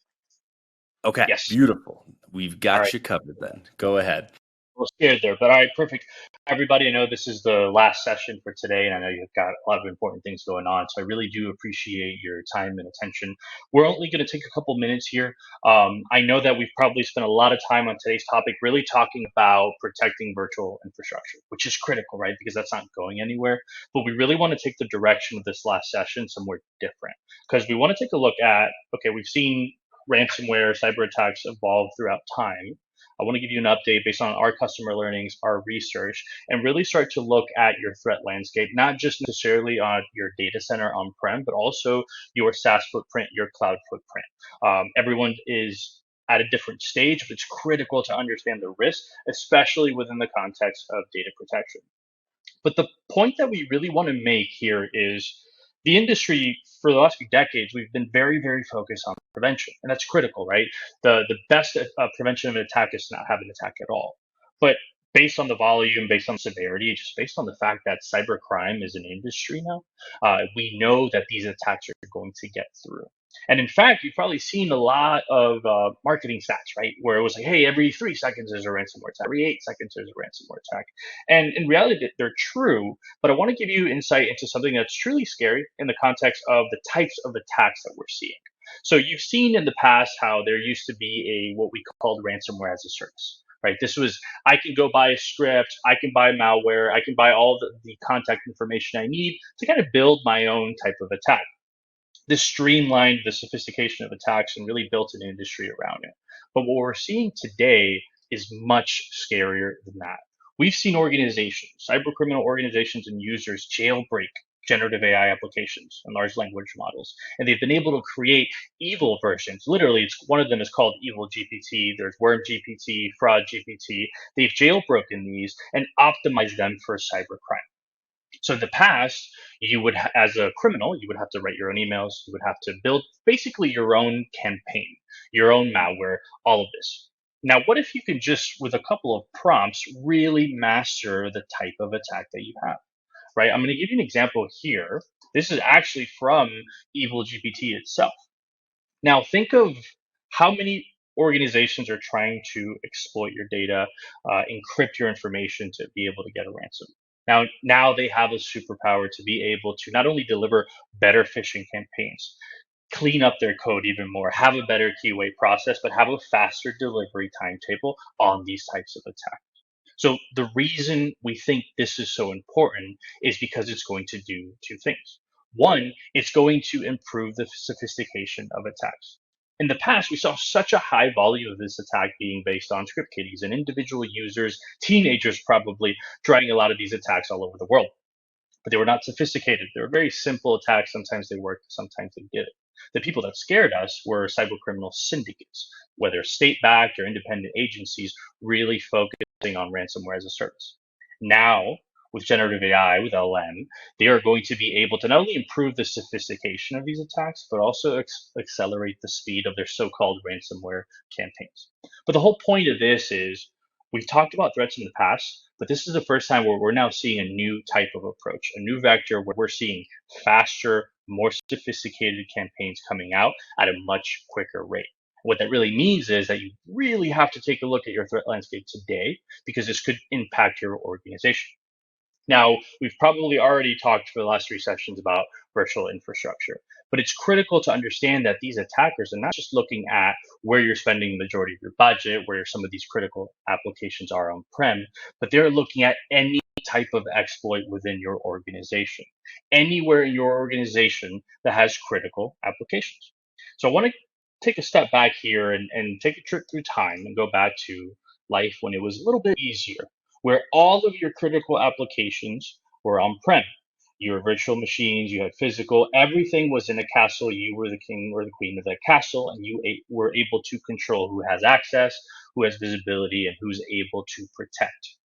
Okay, Yes. beautiful. We've got All right. you covered then. Go ahead. A little scared there, but all right, perfect. Everybody, I know this is the last session for today, and I know you've got a lot of important things going on, so I really do appreciate your time and attention. We're only going to take a couple minutes here. I know that we've probably spent a lot of time on today's topic really talking about protecting virtual infrastructure, which is critical, right? Because that's not going anywhere. But we really want to take the direction of this last session somewhere different, because we want to take a look at, okay, we've seen ransomware, cyber attacks evolve throughout time. I want to give you an update based on our customer learnings, our research, and really start to look at your threat landscape, not just necessarily on your data center on-prem, but also your SaaS footprint, your cloud footprint. Everyone is at a different stage, but it's critical to understand the risk, especially within the context of data protection. But the point that we really want to make here is the industry for the last few decades, we've been very, very focused on prevention, and that's critical, right? The best prevention of an attack is to not have an attack at all. But based on the volume, based on the severity, just based on the fact that cybercrime is an industry now, we know that these attacks are going to get through. And in fact, you've probably seen a lot of marketing stats, right? Where it was like, hey, every 3 seconds there's a ransomware attack, every 8 seconds there's a ransomware attack. And in reality, they're true, but I want to give you insight into something that's truly scary in the context of the types of attacks that we're seeing. So you've seen in the past how there used to be what we called ransomware as a service, right? This was, I can go buy a script, I can buy malware, I can buy all the contact information I need to kind of build my own type of attack. This streamlined the sophistication of attacks and really built an industry around it. But what we're seeing today is much scarier than that. We've seen organizations, cybercriminal organizations and users jailbreak generative AI applications and large language models. And they've been able to create evil versions. Literally, one of them is called Evil GPT. There's Worm GPT, Fraud GPT. They've jailbroken these and optimized them for cybercrime. So in the past, you would, as a criminal, you would have to write your own emails. You would have to build basically your own campaign, your own malware, all of this. Now, what if you could just, with a couple of prompts, really master the type of attack that you have, right? I'm going to give you an example here. This is actually from Evil GPT itself. Now, think of how many organizations are trying to exploit your data, encrypt your information to be able to get a ransom. Now they have a superpower to be able to not only deliver better phishing campaigns, clean up their code even more, have a better QA process, but have a faster delivery timetable on these types of attacks. So the reason we think this is so important is because it's going to do two things. One, it's going to improve the sophistication of attacks. In the past, we saw such a high volume of this attack being based on script kiddies and individual users, teenagers probably, trying a lot of these attacks all over the world. But they were not sophisticated. They were very simple attacks. Sometimes they worked, sometimes they didn't. The people that scared us were cybercriminal syndicates, whether state-backed or independent agencies, really focusing on ransomware as a service. Now, with generative AI, with LM, they are going to be able to not only improve the sophistication of these attacks, but also accelerate the speed of their so-called ransomware campaigns. But the whole point of this is we've talked about threats in the past, but this is the first time where we're now seeing a new type of approach, a new vector where we're seeing faster, more sophisticated campaigns coming out at a much quicker rate. What that really means is that you really have to take a look at your threat landscape today because this could impact your organization. Now, we've probably already talked for the last 3 sessions about virtual infrastructure, but it's critical to understand that these attackers are not just looking at where you're spending the majority of your budget, where some of these critical applications are on-prem, but they're looking at any type of exploit within your organization, anywhere in your organization that has critical applications. So I want to take a step back here and take a trip through time and go back to life when it was a little bit easier, where all of your critical applications were on-prem. Your virtual machines, you had physical, everything was in a castle. You were the king or the queen of that castle, and you were able to control who has access, who has visibility, and who's able to protect.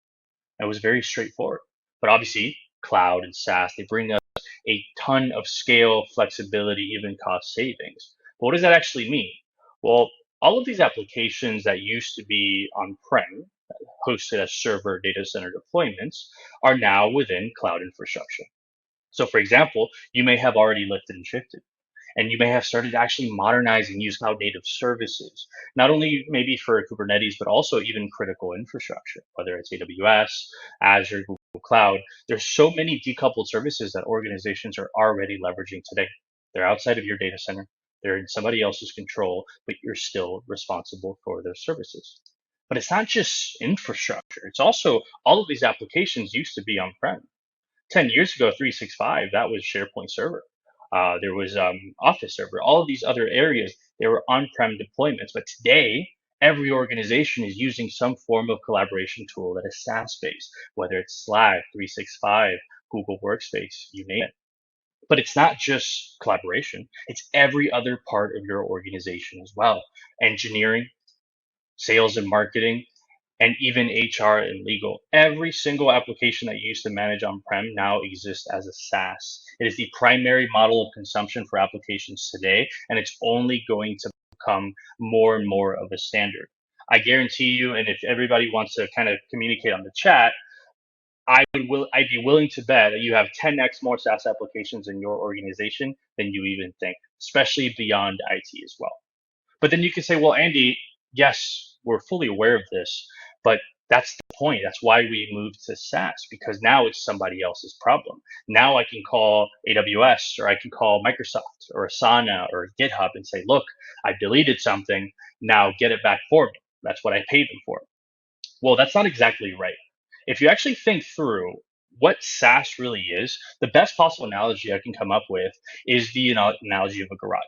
It was very straightforward. But obviously, cloud and SaaS, they bring us a ton of scale, flexibility, even cost savings. But what does that actually mean? Well, all of these applications that used to be on-prem, hosted as server data center deployments, are now within cloud infrastructure. So for example, you may have already lifted and shifted, and you may have started actually modernizing, use cloud native services, not only maybe for Kubernetes, but also even critical infrastructure, whether it's AWS, Azure, Google Cloud. There's so many decoupled services that organizations are already leveraging today. They're outside of your data center. They're in somebody else's control, but you're still responsible for those services. But it's not just infrastructure. It's also all of these applications used to be on-prem. 10 years ago, 365, that was SharePoint Server. There was Office Server. All of these other areas, they were on-prem deployments. But today, every organization is using some form of collaboration tool that is SaaS-based, whether it's Slack, 365, Google Workspace, you name it. But it's not just collaboration. It's every other part of your organization as well. Engineering, sales and marketing, and even HR and legal. Every single application that you used to manage on-prem now exists as a SaaS. It is the primary model of consumption for applications today, and it's only going to become more and more of a standard. I guarantee you, and if everybody wants to kind of communicate on the chat, I'd be willing to bet that you have 10x more SaaS applications in your organization than you even think, especially beyond IT as well. But then you can say, well, Andy, yes, we're fully aware of this, but that's the point. That's why we moved to SaaS, because now it's somebody else's problem. Now I can call AWS or I can call Microsoft or Asana or GitHub and say, look, I deleted something. Now get it back for me. That's what I paid them for. Well, that's not exactly right. If you actually think through what SaaS really is, the best possible analogy I can come up with is the analogy of a garage.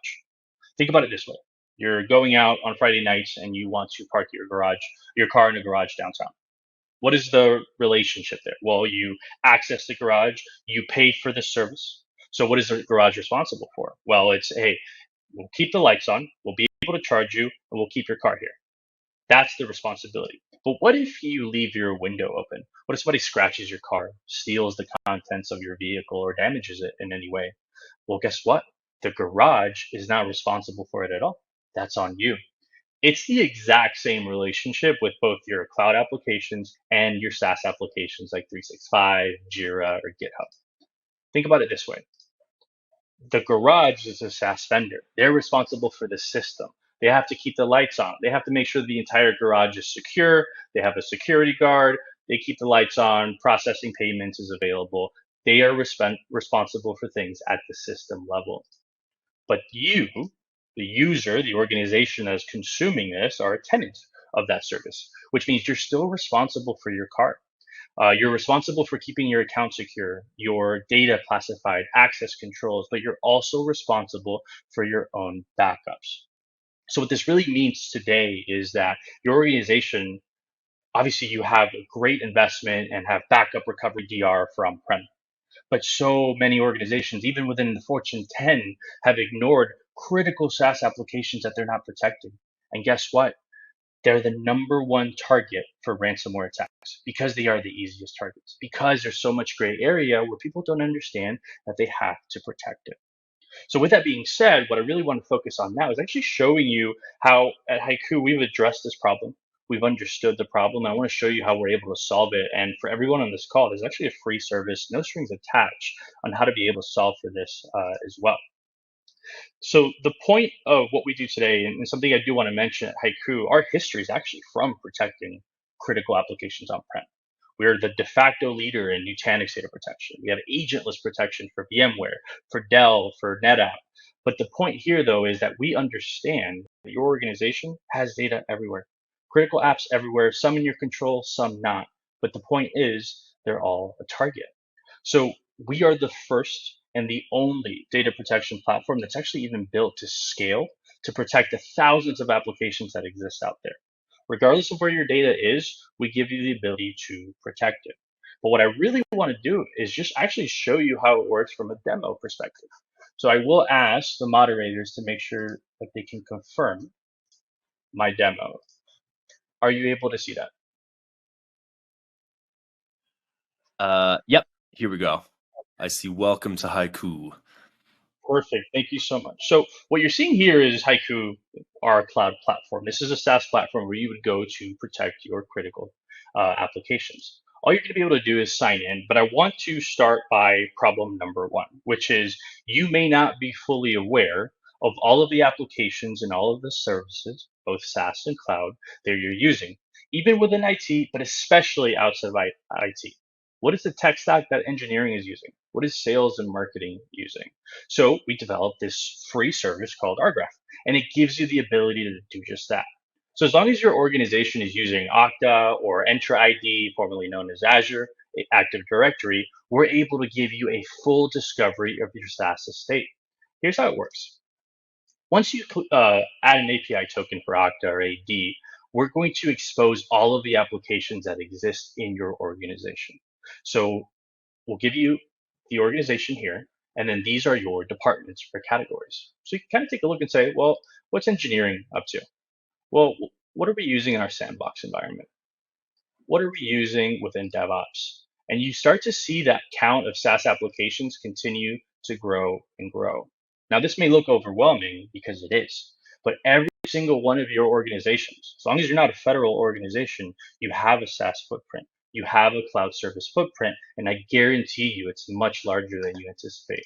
Think about it this way. You're going out on Friday nights and you want to park your car in a garage downtown. What is the relationship there? Well, you access the garage, you pay for the service. So what is the garage responsible for? Well, it's, hey, we'll keep the lights on, we'll be able to charge you, and we'll keep your car here. That's the responsibility. But what if you leave your window open? What if somebody scratches your car, steals the contents of your vehicle, or damages it in any way? Well, guess what? The garage is not responsible for it at all. That's on you. It's the exact same relationship with both your cloud applications and your SaaS applications like 365, Jira, or GitHub. Think about it this way. The garage is a SaaS vendor. They're responsible for the system. They have to keep the lights on. They have to make sure the entire garage is secure. They have a security guard. They keep the lights on. Processing payments is available. They are responsible for things at the system level. But you, the user, the organization that is consuming this, are a tenant of that service, which means you're still responsible for your car. You're responsible for keeping your account secure, your data classified, access controls, but you're also responsible for your own backups. So what this really means today is that your organization, obviously you have a great investment and have backup recovery DR for on-prem. But so many organizations, even within the Fortune 10, have ignored critical SaaS applications that they're not protecting. And guess what? They're the number one target for ransomware attacks because they are the easiest targets, because there's so much gray area where people don't understand that they have to protect it. So with that being said, what I really want to focus on now is actually showing you how at Haiku we've addressed this problem. We've understood the problem. I want to show you how we're able to solve it. And for everyone on this call, there's actually a free service, no strings attached, on how to be able to solve for this as well. So the point of what we do today, and something I do want to mention at Haiku, our history is actually from protecting critical applications on-prem. We're the de facto leader in Nutanix data protection. We have agentless protection for VMware, for Dell, for NetApp. But the point here, though, is that we understand that your organization has data everywhere, critical apps everywhere, some in your control, some not. But the point is, they're all a target. So we are the first and the only data protection platform that's actually even built to scale to protect the thousands of applications that exist out there. Regardless of where your data is, we give you the ability to protect it. But what I really want to do is just actually show you how it works from a demo perspective. So I will ask the moderators to make sure that they can confirm my demo. Are you able to see that? Yep. Here we go. I see. Welcome to Haiku. Perfect. Thank you so much. So what you're seeing here is Haiku, our cloud platform. This is a SaaS platform where you would go to protect your critical applications. All you're going to be able to do is sign in, but I want to start by problem number one, which is you may not be fully aware of all of the applications and all of the services, both SaaS and cloud, that you're using, even within IT, but especially outside of IT. What is the tech stack that engineering is using? What is sales and marketing using? So we developed this free service called rGraph, and it gives you the ability to do just that. So as long as your organization is using Okta or Entra ID, formerly known as Azure Active Directory, we're able to give you a full discovery of your SaaS estate. Here's how it works. Once you add an API token for Okta or AD, we're going to expose all of the applications that exist in your organization. So we'll give you the organization here, and then these are your departments or categories. So you can kind of take a look and say, well, what's engineering up to? Well, what are we using in our sandbox environment? What are we using within DevOps? And you start to see that count of SaaS applications continue to grow and grow. Now, this may look overwhelming because it is, but every single one of your organizations, as long as you're not a federal organization, you have a SaaS footprint. You have a cloud service footprint, and I guarantee you it's much larger than you anticipate.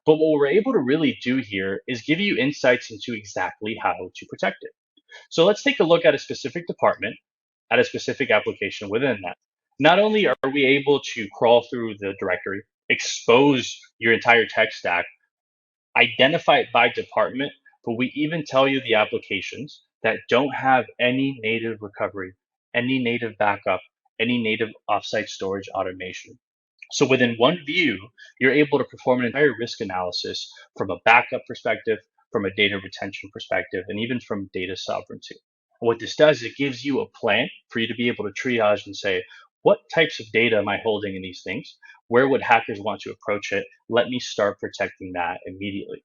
But what we're able to really do here is give you insights into exactly how to protect it. So let's take a look at a specific department, at a specific application within that. Not only are we able to crawl through the directory, expose your entire tech stack, identify it by department, but we even tell you the applications that don't have any native recovery, any native backup, any native offsite storage automation. So within one view, you're able to perform an entire risk analysis from a backup perspective, from a data retention perspective, and even from data sovereignty. What this does is it gives you a plan for you to be able to triage and say, what types of data am I holding in these things? Where would hackers want to approach it? Let me start protecting that immediately.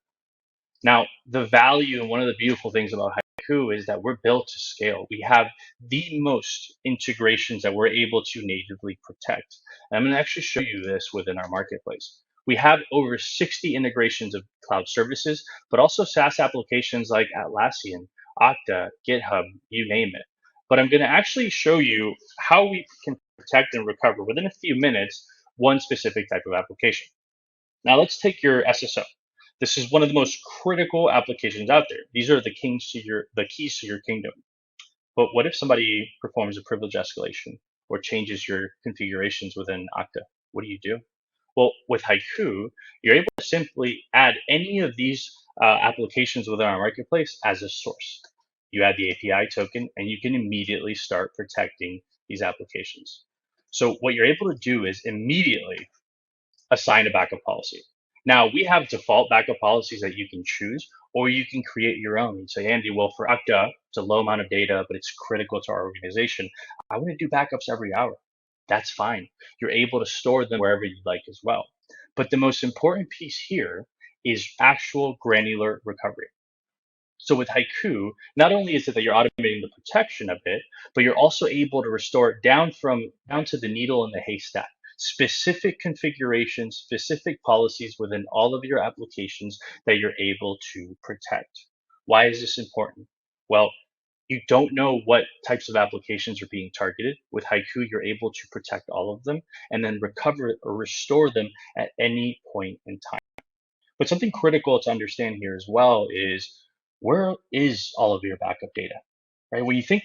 Now, the value and one of the beautiful things about Haiku is that we're built to scale. We have the most integrations that we're able to natively protect. And I'm going to actually show you this within our marketplace. We have over 60 integrations of cloud services, but also SaaS applications like Atlassian, Okta, GitHub, you name it. But I'm going to actually show you how we can protect and recover within a few minutes one specific type of application. Now let's take your SSO. This is one of the most critical applications out there. These are the keys to your kingdom. But what if somebody performs a privilege escalation or changes your configurations within Okta? What do? Well, with Haiku, you're able to simply add any of these applications within our marketplace as a source. You add the API token, and you can immediately start protecting these applications. So what you're able to do is immediately assign a backup policy. Now, we have default backup policies that you can choose, or you can create your own. You say, Andy, well, for Okta, it's a low amount of data, but it's critical to our organization. I want to do backups every hour. That's fine. You're able to store them wherever you'd like as well. But the most important piece here is actual granular recovery. So with Haiku, not only is it that you're automating the protection of it, but you're also able to restore it down to the needle in the haystack. Specific configurations, specific policies within all of your applications that you're able to protect. Why is this important? Well, you don't know what types of applications are being targeted. With Haiku, you're able to protect all of them and then recover or restore them at any point in time. But something critical to understand here as well is, where is all of your backup data, right? When you think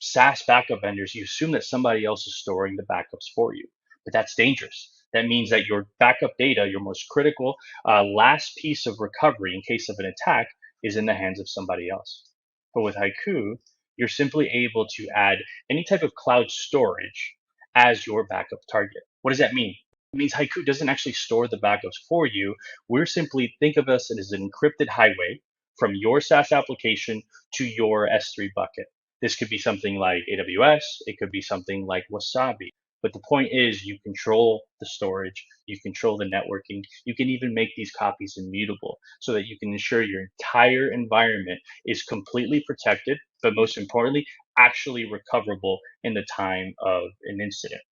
SaaS backup vendors, you assume that somebody else is storing the backups for you, but that's dangerous. That means that your backup data, your most critical last piece of recovery in case of an attack, is in the hands of somebody else. But with Haiku, you're simply able to add any type of cloud storage as your backup target. What does that mean? It means Haiku doesn't actually store the backups for you. We're simply, think of us as an encrypted highway from your SaaS application to your S3 bucket. This could be something like AWS, it could be something like Wasabi. But the point is, you control the storage, you control the networking, you can even make these copies immutable so that you can ensure your entire environment is completely protected, but most importantly, actually recoverable in the time of an incident.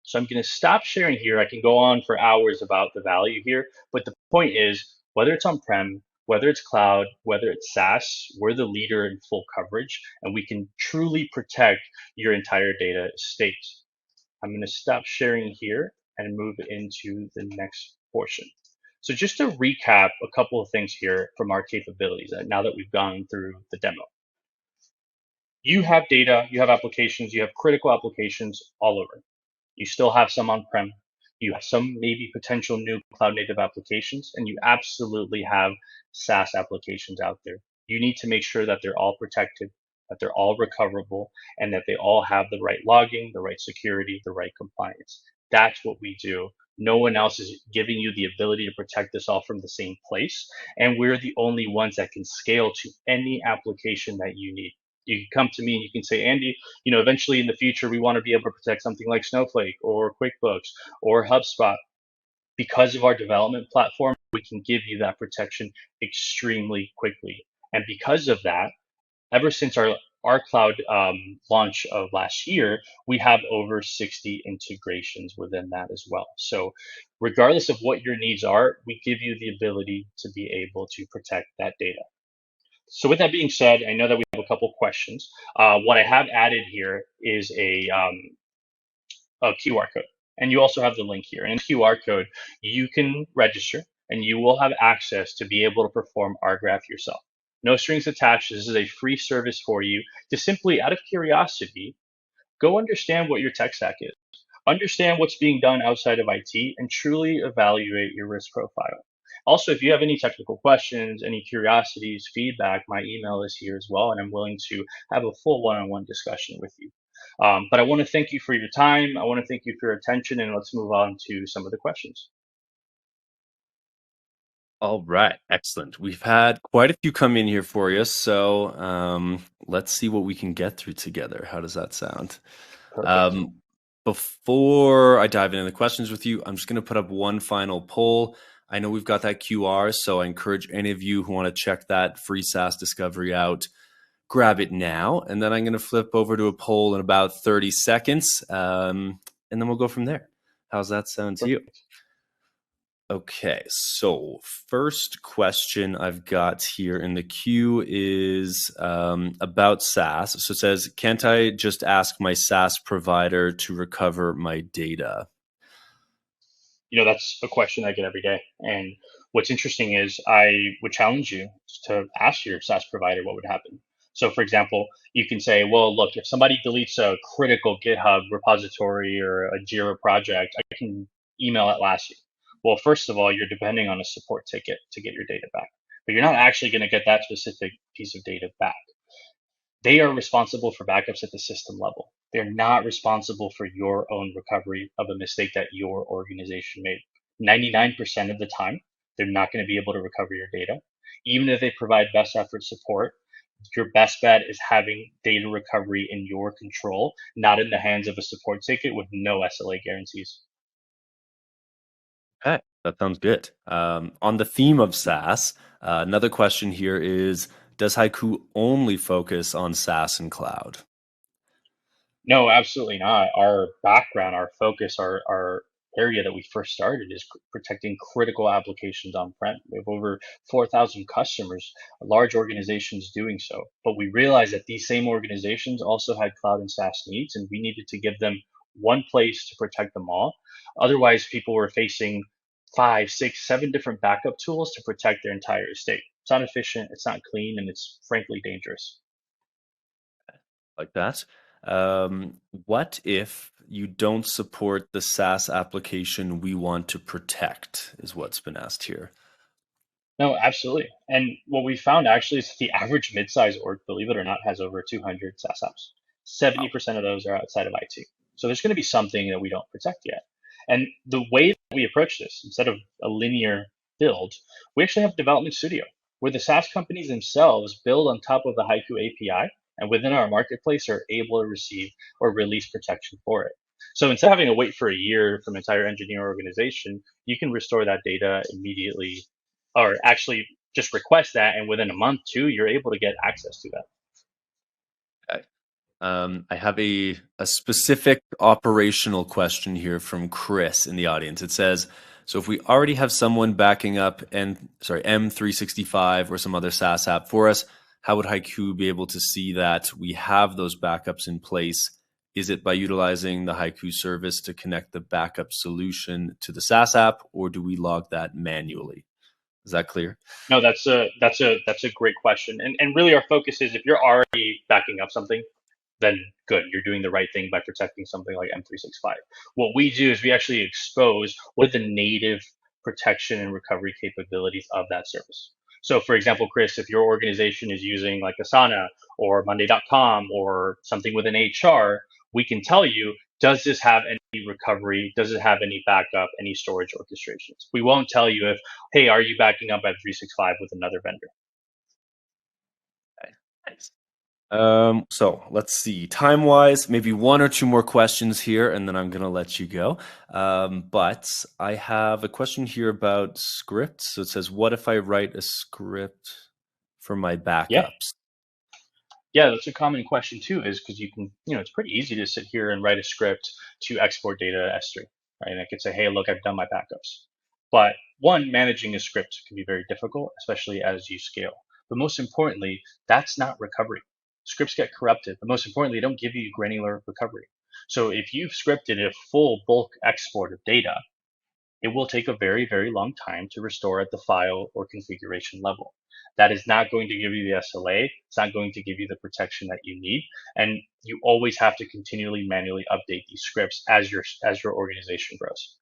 So I'm going to stop sharing here. I can go on for hours about the value here, but the point is, whether it's on-prem, whether it's cloud, whether it's SaaS, we're the leader in full coverage, and we can truly protect your entire data estate. I'm going to stop sharing here and move into the next portion. So just to recap a couple of things here from our capabilities, now that we've gone through the demo. You have data, you have applications, you have critical applications all over. You still have some on-prem, you have some maybe potential new cloud native applications, and you absolutely have SaaS applications out there. You need to make sure that they're all protected, that they're all recoverable, and that they all have the right logging, the right security, the right compliance. That's what we do. No one else is giving you the ability to protect this all from the same place. And we're the only ones that can scale to any application that you need. You can come to me and you can say, Andy, eventually in the future, we want to be able to protect something like Snowflake or QuickBooks or HubSpot. Because of our development platform, we can give you that protection extremely quickly. And because of that, ever since our cloud launch of last year, we have over 60 integrations within that as well. So regardless of what your needs are, we give you the ability to be able to protect that data. So with that being said, I know that we have a couple questions. What I have added here is a QR code, and you also have the link here. And in the QR code, you can register, and you will have access to be able to perform RGraph yourself. No strings attached. This is a free service for you to simply, out of curiosity, go understand what your tech stack is. Understand what's being done outside of IT and truly evaluate your risk profile. Also, if you have any technical questions, any curiosities, feedback, my email is here as well, and I'm willing to have a full one-on-one discussion with you. But I want to thank you for your time. I want to thank you for your attention, and let's move on to some of the questions. All right, excellent. We've had quite a few come in here for you, so let's see what we can get through together. How does that sound? Perfect. Before I dive into the questions with you, I'm just going to put up one final poll. I know we've got that QR, so I encourage any of you who want to check that free SaaS discovery out, grab it now. And then I'm going to flip over to a poll in about 30 seconds, and then we'll go from there. How's that sound to you? Okay, so first question I've got here in the queue is about SaaS. So it says, can't I just ask my SaaS provider to recover my data? That's a question I get every day. And what's interesting is I would challenge you to ask your SaaS provider what would happen. So, for example, you can say, well, look, if somebody deletes a critical GitHub repository or a Jira project, I can email Atlassian. Well, first of all, you're depending on a support ticket to get your data back, but you're not actually going to get that specific piece of data back. They are responsible for backups at the system level. They're not responsible for your own recovery of a mistake that your organization made. 99% of the time, they're not going to be able to recover your data. Even if they provide best effort support, your best bet is having data recovery in your control, not in the hands of a support ticket with no SLA guarantees. Okay, that sounds good. On the theme of SaaS, another question here is, does Haiku only focus on SaaS and cloud? No, absolutely not. Our background, our focus, our area that we first started is protecting critical applications on-prem. We have over 4,000 customers, large organizations doing so. But we realized that these same organizations also had cloud and SaaS needs, and we needed to give them one place to protect them all. Otherwise, people were facing 5, 6, 7 different backup tools to protect their entire estate. It's not efficient, it's not clean, and it's frankly dangerous. Like that. What if you don't support the SaaS application we want to protect, is what's been asked here. No, absolutely. And what we found actually is the average mid-size org, believe it or not, has over 200 SaaS apps. 70% of those are outside of IT. So there's going to be something that we don't protect yet. And the way that we approach this, instead of a linear build, we actually have a development studio where the SaaS companies themselves build on top of the Haiku API and within our marketplace are able to receive or release protection for it. So instead of having to wait for a year from an entire engineer organization, you can restore that data immediately or actually just request that, and within a month too, you're able to get access to that. Okay. I have a specific operational question here from Chris in the audience. It says, so if we already have someone backing up M365 or some other SaaS app for us, how would Haiku be able to see that we have those backups in place? Is it by utilizing the Haiku service to connect the backup solution to the SaaS app, or do we log that manually? Is that clear? No, that's a great question, and really our focus is if you're already backing up something, then good, you're doing the right thing by protecting something like M365. What we do is we actually expose what are the native protection and recovery capabilities of that service. So for example, Chris, if your organization is using like Asana or Monday.com or something within HR, we can tell you, does this have any recovery? Does it have any backup, any storage orchestrations? We won't tell you if, hey, are you backing up M365 with another vendor? Okay, nice. So let's see. Time wise, maybe one or two more questions here, and then I'm going to let you go. But I have a question here about scripts. So it says, what if I write a script for my backups? Yeah, that's a common question too, is because you can, it's pretty easy to sit here and write a script to export data S3, right? And I could say, hey, look, I've done my backups. But one, managing a script can be very difficult, especially as you scale. But most importantly, that's not recovery. Scripts get corrupted, but most importantly, they don't give you granular recovery. So if you've scripted a full bulk export of data, it will take a very, very long time to restore at the file or configuration level. That is not going to give you the SLA. It's not going to give you the protection that you need. And you always have to continually manually update these scripts as your organization grows.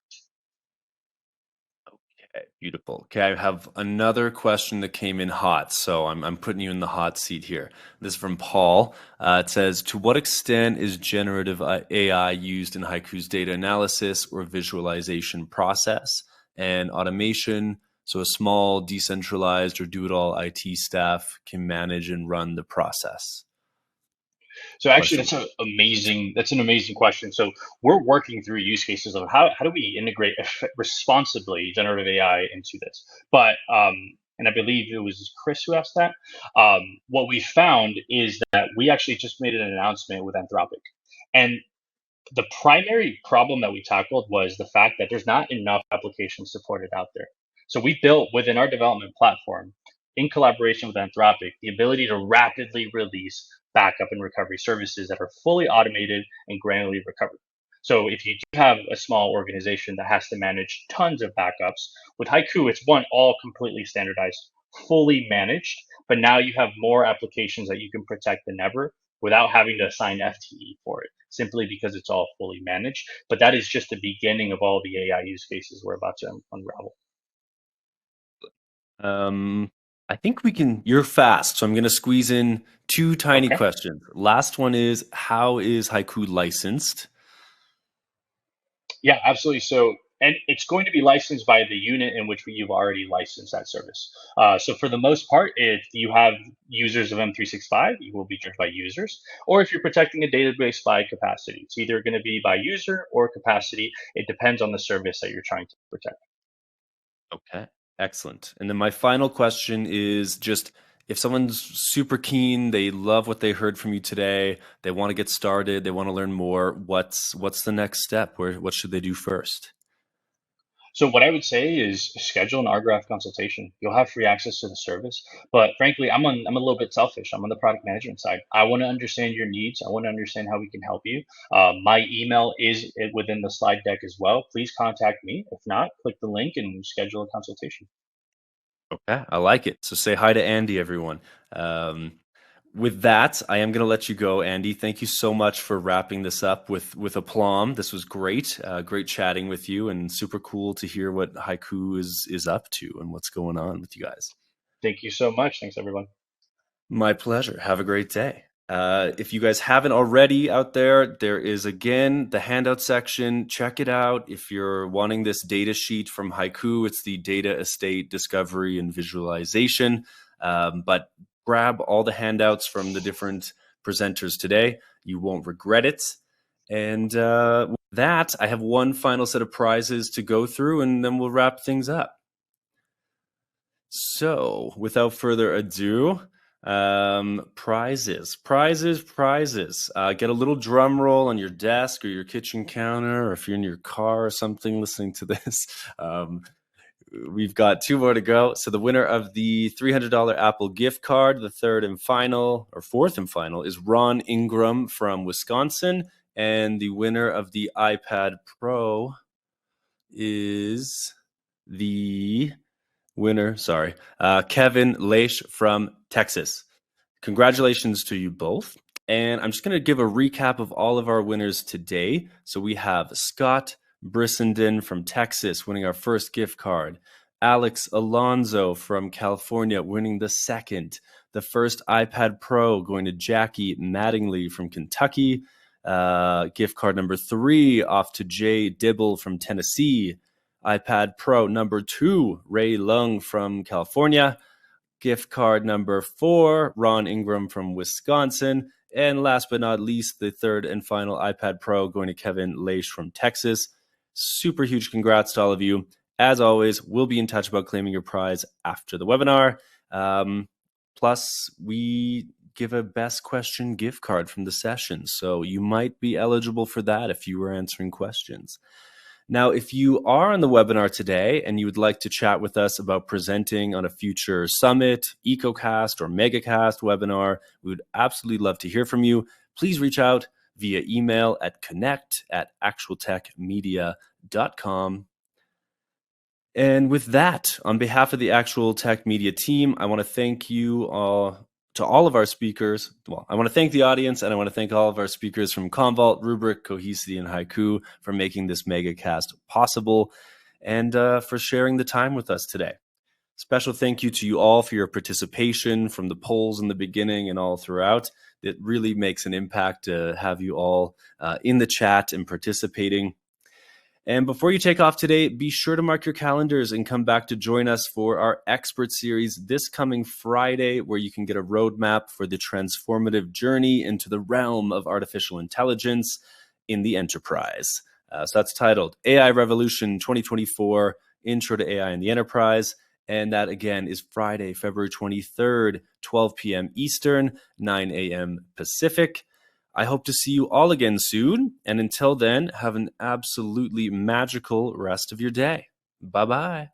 Okay, beautiful. Okay, I have another question that came in hot, so I'm putting you in the hot seat here. This is from Paul. It says, to what extent is generative AI used in Haiku's data analysis or visualization process and automation, so a small, decentralized, or do-it-all IT staff can manage and run the process? So actually, that's an amazing question. So we're working through use cases of how do we integrate responsibly generative AI into this. But and I believe it was Chris who asked that. What we found is that we actually just made an announcement with Anthropic, and the primary problem that we tackled was the fact that there's not enough applications supported out there. So we built within our development platform, in collaboration with Anthropic, the ability to rapidly release backup and recovery services that are fully automated and granularly recovered. So if you do have a small organization that has to manage tons of backups, with Haiku, it's one, all completely standardized, fully managed, but now you have more applications that you can protect than ever without having to assign FTE for it, simply because it's all fully managed. But that is just the beginning of all the AI use cases we're about to unravel. I think we can, you're fast, so I'm going to squeeze in two tiny questions. Last one is, how is Haiku licensed? Yeah, absolutely. So, and it's going to be licensed by the unit in which you've already licensed that service. So for the most part, if you have users of M365, you will be judged by users. Or if you're protecting a database by capacity, it's either going to be by user or capacity. It depends on the service that you're trying to protect. Okay, excellent. And then my final question is just, if someone's super keen, they love what they heard from you today, they want to get started, they want to learn more, what's the next step? What should they do first? So what I would say is schedule an RGraph consultation. You'll have free access to the service. But frankly, I'm a little bit selfish. I'm on the product management side. I want to understand your needs. I want to understand how we can help you. My email is within the slide deck as well. Please contact me. If not, click the link and schedule a consultation. Okay, I like it. So say hi to Andy, everyone. With that, I am going to let you go, Andy. Thank you so much for wrapping this up with aplomb. This was great. Great chatting with you, and super cool to hear what Haiku is up to and what's going on with you guys. Thank you so much. Thanks, everyone. My pleasure. Have a great day. If you guys haven't already out there, there is, again, the handout section. Check it out. If you're wanting this data sheet from Haiku, it's the data estate discovery and visualization. But grab all the handouts from the different presenters today. You won't regret it. And with that, I have one final set of prizes to go through, and then we'll wrap things up. So without further ado, prizes. Get a little drum roll on your desk or your kitchen counter, or if you're in your car or something listening to this. We've got 2 more to go. So the winner of the $300 Apple gift card, the fourth and final, is Ron Ingram from Wisconsin. And the winner of the iPad Pro is the winner, Kevin Leish from Texas. Congratulations to you both. And I'm just going to give a recap of all of our winners today. So we have Scott Brissenden from Texas winning our first gift card. Alex Alonso from California winning the second. The first iPad Pro going to Jackie Mattingly from Kentucky. Gift card number 3 off to Jay Dibble from Tennessee. iPad Pro number 2, Ray Lung from California. Gift card number 4, Ron Ingram from Wisconsin. And last but not least, the third and final iPad Pro going to Kevin Leish from Texas. Super huge congrats to all of you. As always, we'll be in touch about claiming your prize after the webinar. Plus, we give a best question gift card from the session. So you might be eligible for that if you were answering questions. Now, if you are on the webinar today and you would like to chat with us about presenting on a future summit, EcoCast, or MegaCast webinar, we would absolutely love to hear from you. Please reach out via email at connect@actualtechmedia.com. And with that, on behalf of the Actual Tech Media team, I want to thank you all. To all of our speakers, I want to thank the audience, and I want to thank all of our speakers from Commvault, Rubrik, Cohesity, and Haiku for making this MegaCast possible and for sharing the time with us today. Special thank you to you all for your participation from the polls in the beginning and all throughout. It really makes an impact to have you all in the chat and participating. And before you take off today, be sure to mark your calendars and come back to join us for our expert series this coming Friday, where you can get a roadmap for the transformative journey into the realm of artificial intelligence in the enterprise. So that's titled AI Revolution 2024, Intro to AI in the Enterprise. And that, again, is Friday, February 23rd, 12 p.m. Eastern, 9 a.m. Pacific. I hope to see you all again soon. And until then, have an absolutely magical rest of your day. Bye-bye.